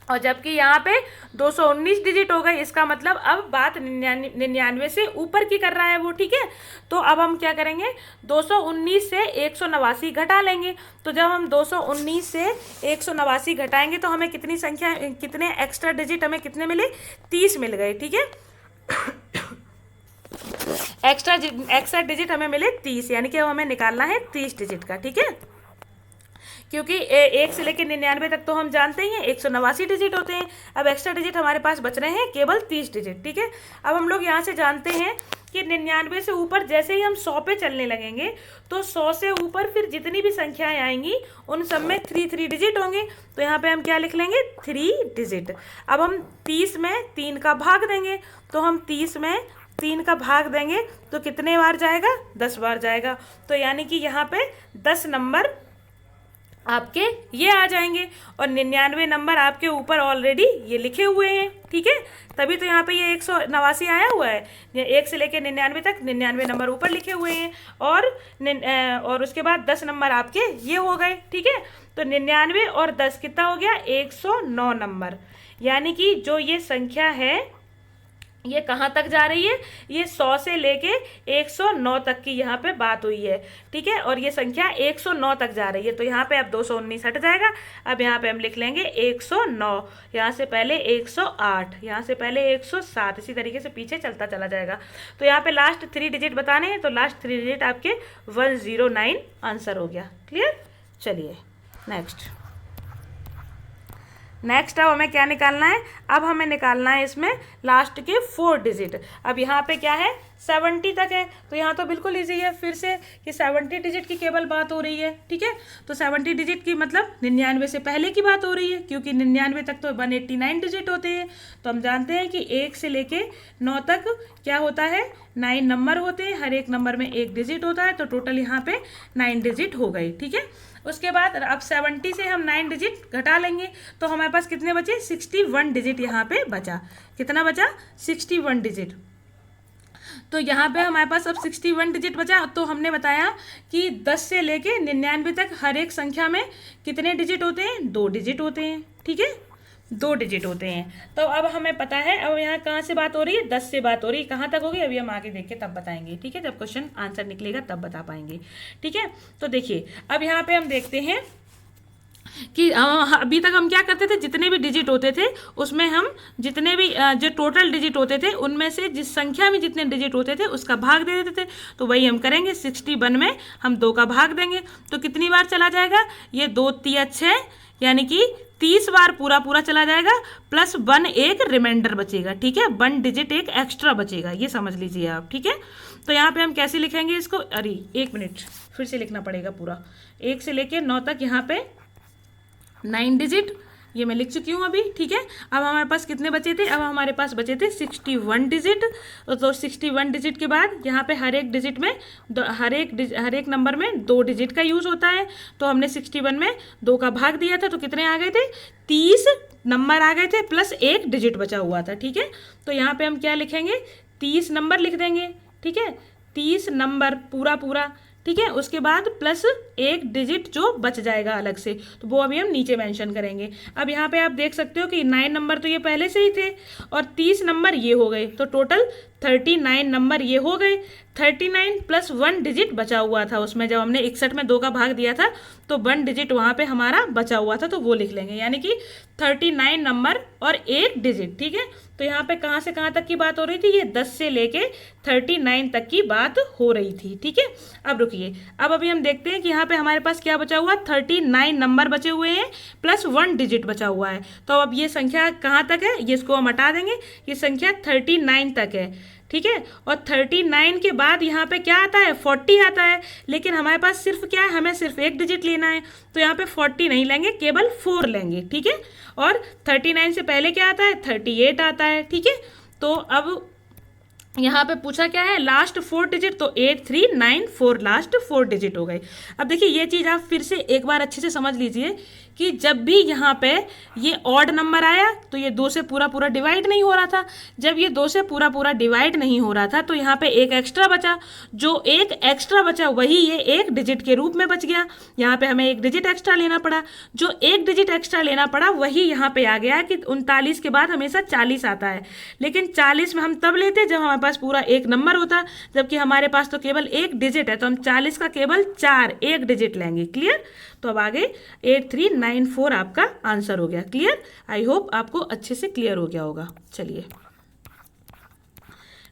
और जबकि यहाँ पे 219 डिजिट हो गए, इसका मतलब अब बात 99 से ऊपर की कर रहा है वो, ठीक है। तो अब हम क्या करेंगे, 219 से 189 घटा लेंगे। तो जब हम 219 से 189 घटाएंगे तो हमें कितनी संख्या, कितने एक्स्ट्रा डिजिट हमें कितने मिले, 30 मिल गए, ठीक है। एक्स्ट्रा डिजिट हमें मिले 30, यानी कि अब हमें निकालना है 30 डिजिट का, ठीक है। क्योंकि 1 से लेकर 99 तक तो हम जानते ही हैं 189 डिजिट होते हैं। अब एक्स्ट्रा डिजिट हमारे पास बच रहे हैं केवल 30 डिजिट, ठीक है। अब हम लोग यहाँ से जानते हैं कि 99 से ऊपर जैसे ही हम 100 पे चलने लगेंगे तो 100 से ऊपर फिर जितनी भी संख्याएं आएंगी उन सब में 3 डिजिट होंगे। तो यहाँ पे हम क्या लिख लेंगे, 3 डिजिट। अब हम 30 में 3 का भाग देंगे, तो हम 30 में 3 का भाग देंगे तो कितने बार जाएगा, 10 बार जाएगा। तो यानी कि यहाँ पे 10 नंबर आपके ये आ जाएंगे और 99 नंबर आपके ऊपर ऑलरेडी ये लिखे हुए हैं, ठीक है। तभी तो यहाँ पे ये 189 आया हुआ है, 1 से लेके 99 तक 99 नंबर ऊपर लिखे हुए हैं और उसके बाद 10 नंबर आपके ये हो गए, ठीक है। तो 99 और 10 कितना हो गया, 109 नंबर। यानी कि जो ये संख्या है ये कहाँ तक जा रही है, ये 100 से लेके 109 तक की यहाँ पे बात हुई है, ठीक है। और ये संख्या 109 तक जा रही है, तो यहाँ पे अब 219 हट जाएगा। अब यहाँ पे हम लिख लेंगे 109, यहाँ से पहले 108, यहाँ से पहले 107, इसी तरीके से पीछे चलता चला जाएगा। तो यहाँ पे लास्ट 3 डिजिट बताने हैं, तो लास्ट 3 डिजिट आपके 109 आंसर हो गया। क्लियर। चलिए नेक्स्ट अब हमें क्या निकालना है, अब हमें निकालना है इसमें लास्ट के 4 डिजिट। अब यहाँ पे क्या है, 70 तक है, तो यहाँ तो बिल्कुल इजी है फिर से कि 70 डिजिट की केवल बात हो रही है, ठीक है। तो 70 डिजिट की मतलब 99 से पहले की बात हो रही है, क्योंकि 99 तक तो 189 डिजिट होते हैं। तो हम जानते हैं कि 1 से लेके 9 तक क्या होता है, 9 नंबर होते हैं, हर एक नंबर में 1 डिजिट होता है, तो टोटल यहाँ पे 9 डिजिट हो गई, ठीक है। उसके बाद अब 70 से हम 9 डिजिट घटा लेंगे तो हमारे पास कितने बचे, 61 डिजिट यहाँ पे बचा। कितना बचा, 61 डिजिट। तो यहाँ पे हमारे पास अब 61 डिजिट बचा। तो हमने बताया कि 10 से लेके 99 तक हर एक संख्या में कितने डिजिट होते हैं, 2 डिजिट होते हैं, ठीक है, 2 डिजिट होते हैं। तो अब हमें पता है, अब यहाँ कहाँ से बात हो रही है, 10 से बात हो रही है। कहाँ तक होगी अभी हम आगे देख के तब बताएंगे, ठीक है, जब क्वेश्चन आंसर निकलेगा तब बता पाएंगे, ठीक है। तो देखिए अब यहाँ पे हम देखते हैं कि अभी तक हम क्या करते थे, जितने भी डिजिट होते थे उसमें हम जितने भी जो टोटल डिजिट होते थे उनमें से जिस संख्या में जितने डिजिट होते थे उसका भाग दे देते थे। तो वही हम करेंगे, 61 में हम 2 का भाग देंगे तो कितनी बार चला जाएगा, ये 2 तिया 6, यानी कि 30 बार पूरा पूरा चला जाएगा, प्लस 1 एक रिमाइंडर बचेगा। ठीक है, 1 डिजिट एक एक्स्ट्रा बचेगा, ये समझ लीजिए आप। ठीक है, तो यहाँ पे हम कैसे लिखेंगे इसको, अरे 1 मिनट, फिर से लिखना पड़ेगा पूरा, 1 से लेके 9 तक यहाँ पे 9 डिजिट, ये मैं लिख चुकी हूँ अभी। ठीक है, अब हमारे पास कितने बचे थे, अब हमारे पास बचे थे 61 डिजिट। तो 61 डिजिट के बाद यहाँ पे हर एक डिजिट में हर एक नंबर में 2 डिजिट का यूज़ होता है। तो हमने 61 में 2 का भाग दिया था तो कितने आ गए थे, 30 नंबर आ गए थे, प्लस 1 डिजिट बचा हुआ था। ठीक है, तो यहाँ पे हम क्या लिखेंगे, 30 नंबर लिख देंगे। ठीक है, 30 नंबर पूरा पूरा। ठीक है, उसके बाद प्लस 1 डिजिट जो बच जाएगा अलग से, तो वो अभी हम नीचे मेंशन करेंगे। अब यहाँ पे आप देख सकते हो कि 9 नंबर तो ये पहले से ही थे और 30 नंबर ये हो गए, तो टोटल 39 नंबर ये हो गए। 39 प्लस 1 डिजिट बचा हुआ था उसमें, जब हमने 61 में 2 का भाग दिया था तो 1 डिजिट वहाँ पे हमारा बचा हुआ था, तो वो लिख लेंगे, यानी कि 39 नंबर और 1 डिजिट। ठीक है, तो यहाँ पे कहाँ से कहाँ तक की बात हो रही थी, ये 10 से लेके 39 तक की बात हो रही थी। ठीक है, अब रुकिए, अब अभी हम देखते हैं कि यहाँ पे हमारे पास क्या बचा हुआ, 39 नंबर बचे हुए हैं प्लस 1 डिजिट बचा हुआ है। तो अब ये संख्या कहाँ तक है, ये इसको हम हटा देंगे, ये संख्या 39 तक है। ठीक है, और 39 के बाद यहाँ पे क्या आता है, 40 आता है, लेकिन हमारे पास सिर्फ क्या है, हमें सिर्फ 1 डिजिट लेना है, तो यहाँ पे 40 नहीं लेंगे, केवल 4 लेंगे। ठीक है, और 39 से पहले क्या आता है, 38 आता है। ठीक है, तो अब यहाँ पे पूछा क्या है, लास्ट 4 डिजिट, तो 8394 लास्ट 4 डिजिट हो गए। अब देखिए ये चीज़ आप फिर से एक बार अच्छे से समझ लीजिए कि जब भी यहाँ पे ये ऑड नंबर आया तो ये 2 से पूरा पूरा डिवाइड नहीं हो रहा था। जब ये 2 से पूरा पूरा डिवाइड नहीं हो रहा था तो यहाँ पे एक एक्स्ट्रा बचा, जो एक एक्स्ट्रा बचा वही ये 1 डिजिट के रूप में बच गया। यहाँ पे हमें 1 डिजिट एक्स्ट्रा लेना पड़ा, जो 1 डिजिट एक्स्ट्रा लेना पड़ा वही यहाँ पे आ गया कि 39 के बाद हमेशा 40 आता है। लेकिन 40 में हम तब लेते जब हमारे पास पूरा एक नंबर होता, जबकि हमारे पास तो केवल 1 डिजिट है, तो हम 40 का केवल 4 1 डिजिट लेंगे। क्लियर, तो अब आगे 8394 आपका आंसर हो गया। क्लियर, आई होप आपको अच्छे से क्लियर हो गया होगा। चलिए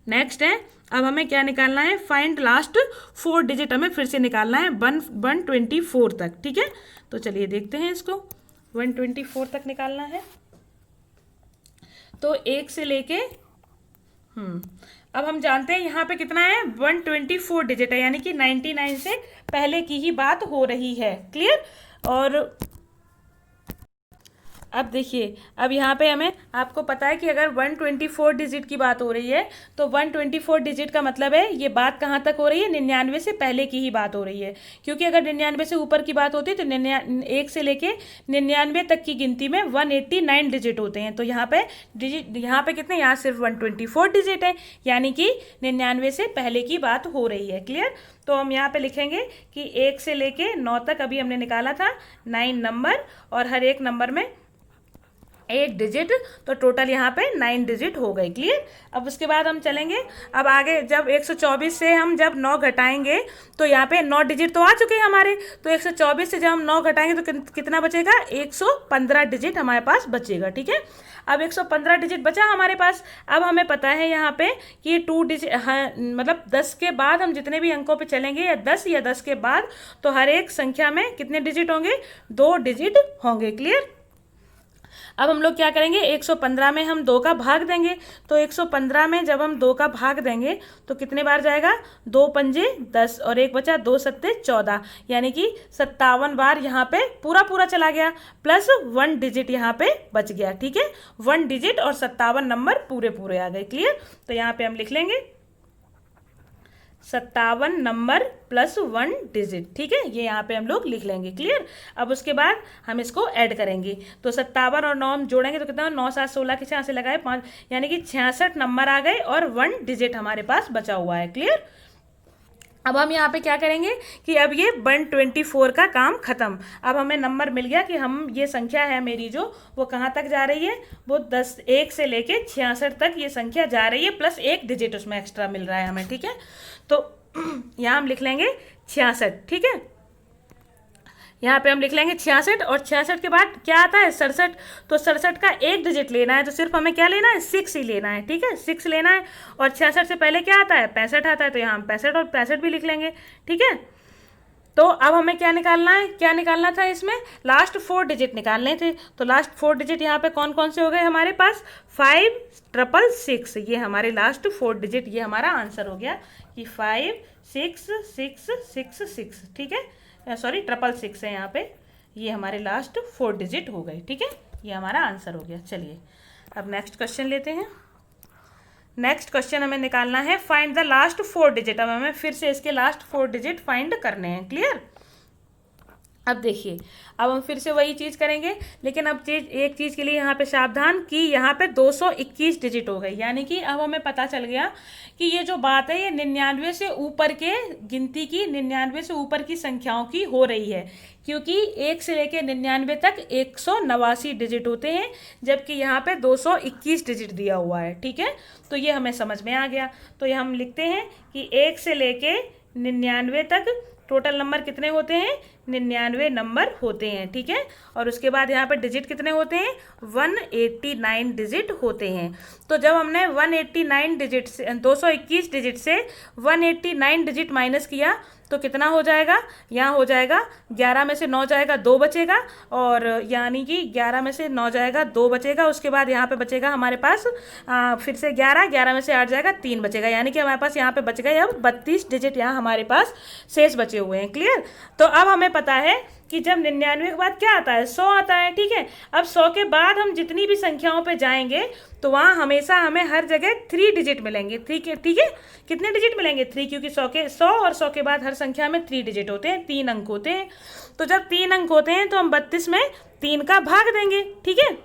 नेक्स्ट है, अब हमें क्या निकालना है, फाइंड लास्ट 4 डिजिट हमें फिर से निकालना है 124 तक। ठीक है, तो चलिए देखते हैं इसको, 124 तक निकालना है। तो 1 से लेके अब हम जानते हैं यहाँ पे कितना है, 124 डिजिट है, यानी कि 99 से पहले की ही बात हो रही है। क्लियर, और अब देखिए, अब यहाँ पे हमें, आपको पता है कि अगर 124 डिजिट की बात हो रही है तो 124 डिजिट का मतलब है ये बात कहाँ तक हो रही है, 99 से पहले की ही बात हो रही है। क्योंकि अगर 99 से ऊपर की बात होती है तो 1 से लेके 99 तक की गिनती में 189 डिजिट होते हैं। तो यहाँ पे डिजिट, यहाँ पे कितने, यहाँ सिर्फ 124 डिजिट है, यानी कि 99 से पहले की बात हो रही है। क्लियर, तो हम यहाँ पे लिखेंगे कि 1 से लेके 9 तक अभी हमने निकाला था 9 नंबर, और हर एक नंबर में 1 डिजिट, तो टोटल यहाँ पे 9 डिजिट हो गए। क्लियर, अब उसके बाद हम चलेंगे, अब आगे जब 124 से हम जब 9 घटाएंगे तो यहाँ पे 9 डिजिट तो आ चुके हैं हमारे, तो 124 से जब हम 9 घटाएंगे तो कितना बचेगा, 115 डिजिट हमारे पास बचेगा। ठीक है, अब 115 डिजिट बचा हमारे पास। अब हमें पता है यहाँ पे कि 2 डिजिट, हाँ, मतलब 10 के बाद हम जितने भी अंकों पे चलेंगे, या 10 के बाद, तो हर एक संख्या में कितने डिजिट होंगे, 2 डिजिट होंगे। क्लियर, अब हम लोग क्या करेंगे, 115 में हम 2 का भाग देंगे, तो 115 में जब हम 2 का भाग देंगे तो कितने बार जाएगा, 2 पंजे 10 और 1 बचा, 2 सत्ते 14, यानी कि 57 बार यहाँ पे पूरा पूरा चला गया, प्लस 1 डिजिट यहाँ पे बच गया। ठीक है, 1 डिजिट और 57 नंबर पूरे पूरे आ गए। क्लियर, तो यहाँ पे हम लिख लेंगे 57 नंबर प्लस 1 डिजिट। ठीक है, ये यहाँ पे हम लोग लिख लेंगे। क्लियर, अब उसके बाद हम इसको ऐड करेंगे, तो 57 और 9 हम जोड़ेंगे तो कितना, 9 7 16 के 6 से लगाए 5, यानी कि 66 नंबर आ गए और 1 डिजिट हमारे पास बचा हुआ है। क्लियर, अब हम यहाँ पे क्या करेंगे कि अब ये 124 का काम खत्म। अब हमें नंबर मिल गया कि हम, ये संख्या है मेरी जो, वो कहाँ तक जा रही है, वो 1 से लेके 66 तक ये संख्या जा रही है, प्लस 1 डिजिट उसमें एक्स्ट्रा मिल रहा है हमें। ठीक है, तो यहाँ हम लिख लेंगे 66। ठीक है, यहाँ पे हम लिख लेंगे 66 और 66 के बाद क्या आता है 67। तो 67 का एक डिजिट लेना है तो सिर्फ हमें क्या लेना है 6 ही लेना है, ठीक है 6 लेना है। और 66 से पहले क्या आता है 65 आता है, तो यहाँ हम 65 और 65 भी लिख लेंगे, ठीक है। तो अब हमें क्या निकालना है, क्या निकालना था इसमें, लास्ट 4 डिजिट निकालने थे। तो लास्ट 4 डिजिट यहाँ पे कौन कौन से हो गए हमारे पास, 5666, ये हमारे लास्ट 4 डिजिट, ये हमारा आंसर हो गया कि 566666, ठीक है, सॉरी 666 है यहाँ पे, ये हमारे लास्ट 4 डिजिट हो गए, ठीक है, ये हमारा आंसर हो गया। चलिए अब नेक्स्ट क्वेश्चन लेते हैं। नेक्स्ट क्वेश्चन हमें निकालना है फाइंड द लास्ट 4 डिजिट। अब हमें फिर से इसके लास्ट 4 डिजिट फाइंड करने हैं, क्लियर। अब देखिए, अब हम फिर से वही चीज़ करेंगे, लेकिन अब एक चीज़ के लिए यहाँ पे सावधान कि यहाँ पे 221 डिजिट हो गई, यानी कि अब हमें पता चल गया कि ये जो बात है ये 99 से ऊपर के गिनती की, 99 से ऊपर की संख्याओं की हो रही है, क्योंकि 1 से लेके 99 तक 189 डिजिट होते हैं, जबकि यहाँ पे 221 डिजिट दिया हुआ है, ठीक है। तो ये हमें समझ में आ गया। तो ये हम लिखते हैं कि 1 से लेके 99 तक टोटल नंबर कितने होते हैं, 99 नंबर होते हैं, ठीक है। और उसके बाद यहाँ पे डिजिट कितने होते हैं, 189 डिजिट होते हैं। तो जब हमने 189 डिजिट से 221 डिजिट से 189 डिजिट माइनस किया तो कितना हो जाएगा, यहाँ हो जाएगा 11 में से 9 जाएगा 2 बचेगा, और यानी कि 11 में से 9 जाएगा 2 बचेगा। उसके बाद यहाँ पे बचेगा हमारे पास फिर से 11 में से 8 जाएगा 3 बचेगा, यानी कि हमारे पास यहाँ पे बच गए अब 32 डिजिट यहाँ हमारे पास शेष बचे हुए हैं, क्लियर। तो अब हमें पता है कि जब 99 के बाद क्या आता है 100 आता है, ठीक है। अब 100 के बाद हम जितनी भी संख्याओं पे जाएंगे तो वहाँ हमेशा हमें हर जगह 3 डिजिट मिलेंगे, ठीक है, ठीक है। कितने डिजिट मिलेंगे 3, क्योंकि 100 और 100 के बाद हर संख्या में 3 डिजिट होते हैं, 3 अंक होते हैं। तो जब 3 अंक होते हैं तो हम 32 में 3 का भाग देंगे, ठीक है।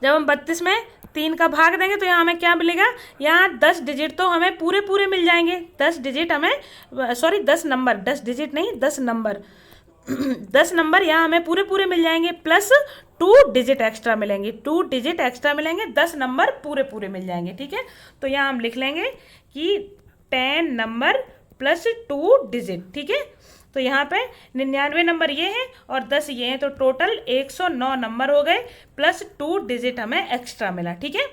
जब हम 32 में 3 का भाग देंगे तो यहाँ हमें क्या मिलेगा, यहाँ 10 डिजिट तो हमें पूरे पूरे मिल जाएंगे, 10 डिजिट हमें, सॉरी 10 नंबर, 10 डिजिट नहीं 10 नंबर 10 नंबर यहाँ हमें पूरे पूरे मिल जाएंगे, प्लस 2 डिजिट एक्स्ट्रा मिलेंगे, 2 डिजिट एक्स्ट्रा मिलेंगे, 10 नंबर पूरे पूरे मिल जाएंगे, ठीक है। तो यहाँ हम लिख लेंगे कि 10 नंबर प्लस 2 डिजिट, ठीक है। तो यहाँ पे 99 नंबर ये हैं और 10 ये हैं, तो टोटल 109 नंबर हो गए, प्लस 2 डिजिट हमें एक्स्ट्रा मिला, ठीक है।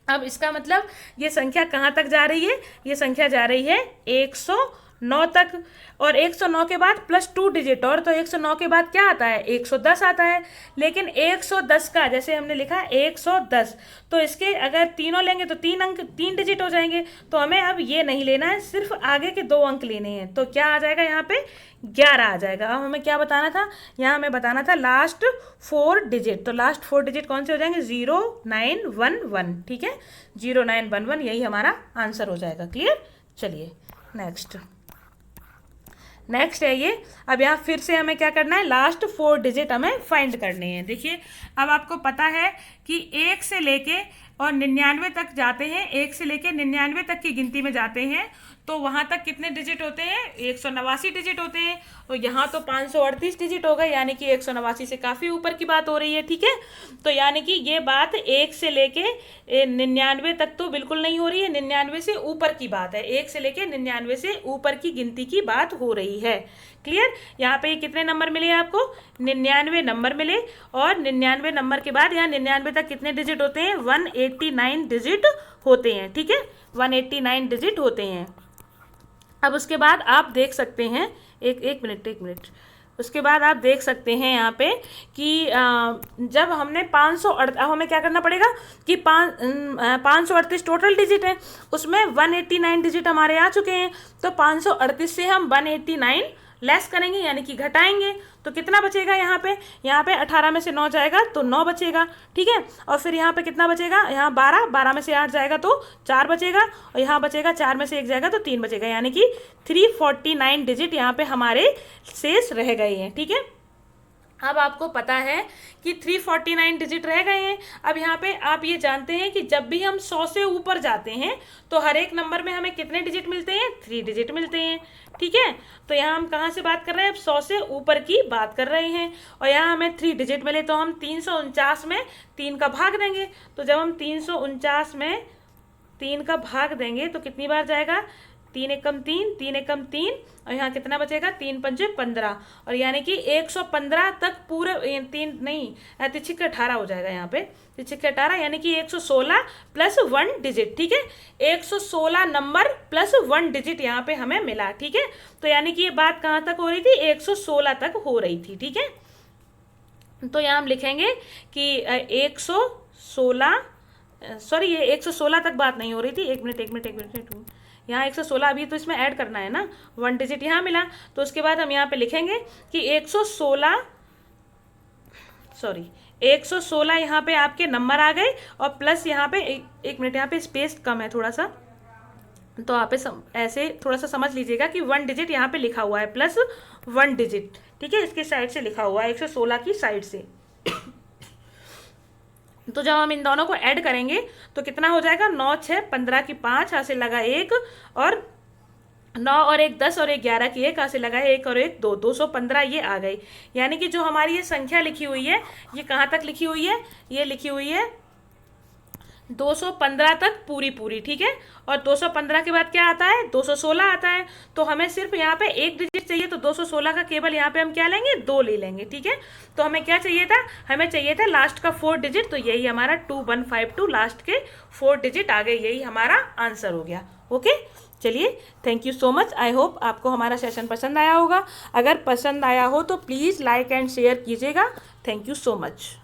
अब इसका मतलब ये संख्या कहाँ तक जा रही है, ये संख्या जा रही है 109 तक, और 109 के बाद प्लस 2 डिजिट और, तो 109 के बाद क्या आता है 110 आता है। लेकिन 110 का जैसे हमने लिखा 110, तो इसके अगर तीनों लेंगे तो 3 अंक 3 डिजिट हो जाएंगे। तो हमें अब ये नहीं लेना है, सिर्फ आगे के 2 अंक लेने हैं। तो क्या आ जाएगा यहाँ पे 11 आ जाएगा। अब हमें क्या बताना था, यहाँ हमें बताना था लास्ट 4 डिजिट। तो लास्ट 4 डिजिट कौन से हो जाएंगे 0911, ठीक है, 0911 यही हमारा आंसर हो जाएगा, क्लियर। चलिए नेक्स्ट है ये। अब यहाँ फिर से हमें क्या करना है, लास्ट 4 डिजिट हमें फाइंड करने हैं। देखिए अब आपको पता है कि 1 से लेके और 99 तक जाते हैं, 1 से लेके 99 तक की गिनती में जाते हैं तो वहाँ तक कितने डिजिट होते हैं 189 डिजिट होते हैं। तो यहाँ तो 538 डिजिट हो गए, यानी कि 189 से काफ़ी ऊपर की बात हो रही है, ठीक है। तो यानी कि ये बात 1 से लेके 99 तक तो बिल्कुल नहीं हो रही है, 99 से ऊपर की बात है, 1 से लेके 99 से ऊपर की गिनती की बात हो रही है, क्लियर। यहाँ पे कितने नंबर मिले आपको 99 नंबर मिले, और 99 नंबर के बाद यहाँ 99 तक कितने डिजिट होते हैं 189 डिजिट होते हैं, ठीक है, 189 डिजिट होते हैं। अब उसके बाद आप देख सकते हैं एक मिनट उसके बाद आप देख सकते हैं यहाँ पे कि जब हमने 538, अब हमें क्या करना पड़ेगा कि 538 टोटल डिजिट है, उसमें 189 डिजिट हमारे आ चुके हैं। तो 538 से हम 189 लेस करेंगे, यानी कि घटाएंगे, तो कितना बचेगा यहाँ पे 18 में से 9 जाएगा तो 9 बचेगा, ठीक है। और फिर यहाँ पे कितना बचेगा, यहाँ 12 में से 8 जाएगा तो 4 बचेगा, और यहाँ बचेगा 4 में से 1 जाएगा तो 3 बचेगा, यानी कि 349 डिजिट यहाँ पे हमारे शेष रह गए हैं, ठीक है। अब आपको पता है कि 349 डिजिट रह गए हैं। अब यहाँ पे आप ये जानते हैं कि जब भी हम 100 से ऊपर जाते हैं तो हर एक नंबर में हमें कितने डिजिट मिलते हैं 3 डिजिट मिलते हैं, ठीक है। तो यहाँ हम कहाँ से बात कर रहे हैं, अब 100 से ऊपर की बात कर रहे हैं, और यहाँ हमें 3 डिजिट मिले तो हम 349 में 3 का भाग देंगे। तो जब हम 349 में 3 का भाग देंगे तो कितनी बार जाएगा 3 एकम 3, 3 एकम 3, और यहाँ कितना बचेगा, 3 पंजे 15, और यानी कि 115 तक पूरे 3 नहीं तिरछिक 18 हो जाएगा यहाँ पे, तिरछिक 18 यानी कि 116 प्लस 1 डिजिट, ठीक है, 116 नंबर प्लस 1 डिजिट यहाँ पे हमें मिला, ठीक है। तो यानी कि ये बात कहाँ तक हो रही थी, 116 तक हो रही थी, ठीक है। तो यहाँ हम लिखेंगे कि 116, सॉरी ये 116 तक बात नहीं हो रही थी, एक मिनट, यहाँ 116 अभी तो इसमें ऐड करना है ना, 1 डिजिट यहाँ मिला, तो उसके बाद हम यहाँ पे लिखेंगे कि 116 यहाँ पे आपके नंबर आ गए, और प्लस यहाँ पे एक मिनट, यहाँ पे स्पेस कम है थोड़ा सा, तो आप ऐसे थोड़ा सा समझ लीजिएगा कि 1 डिजिट यहाँ पे लिखा हुआ है, प्लस 1 डिजिट, ठीक है, इसके साइड से लिखा हुआ है 116 की साइड से। तो जब हम इन दोनों को ऐड करेंगे तो कितना हो जाएगा, 9 6 15 की 5, यहाँ से लगा 1, और 9 और 1 10, और 1 11 की 1, यहाँ से लगा 1 और 1 2, 215 ये आ गई। यानी कि जो हमारी ये संख्या लिखी हुई है ये कहाँ तक लिखी हुई है, ये लिखी हुई है 215 तक पूरी, ठीक है। और 215 के बाद क्या आता है, 216 आता है। तो हमें सिर्फ यहाँ पे एक डिजिट चाहिए, तो 216 का केवल यहाँ पे हम क्या लेंगे, 2 ले लेंगे, ठीक है। तो हमें क्या चाहिए था, हमें चाहिए था लास्ट का 4 डिजिट, तो यही हमारा 2152 लास्ट के 4 डिजिट आ गए, यही हमारा आंसर हो गया। ओके, चलिए, thank you so much. I hope आपको हमारा सेशन पसंद आया होगा। अगर पसंद आया हो तो प्लीज़ लाइक एंड शेयर कीजिएगा। Thank you so much.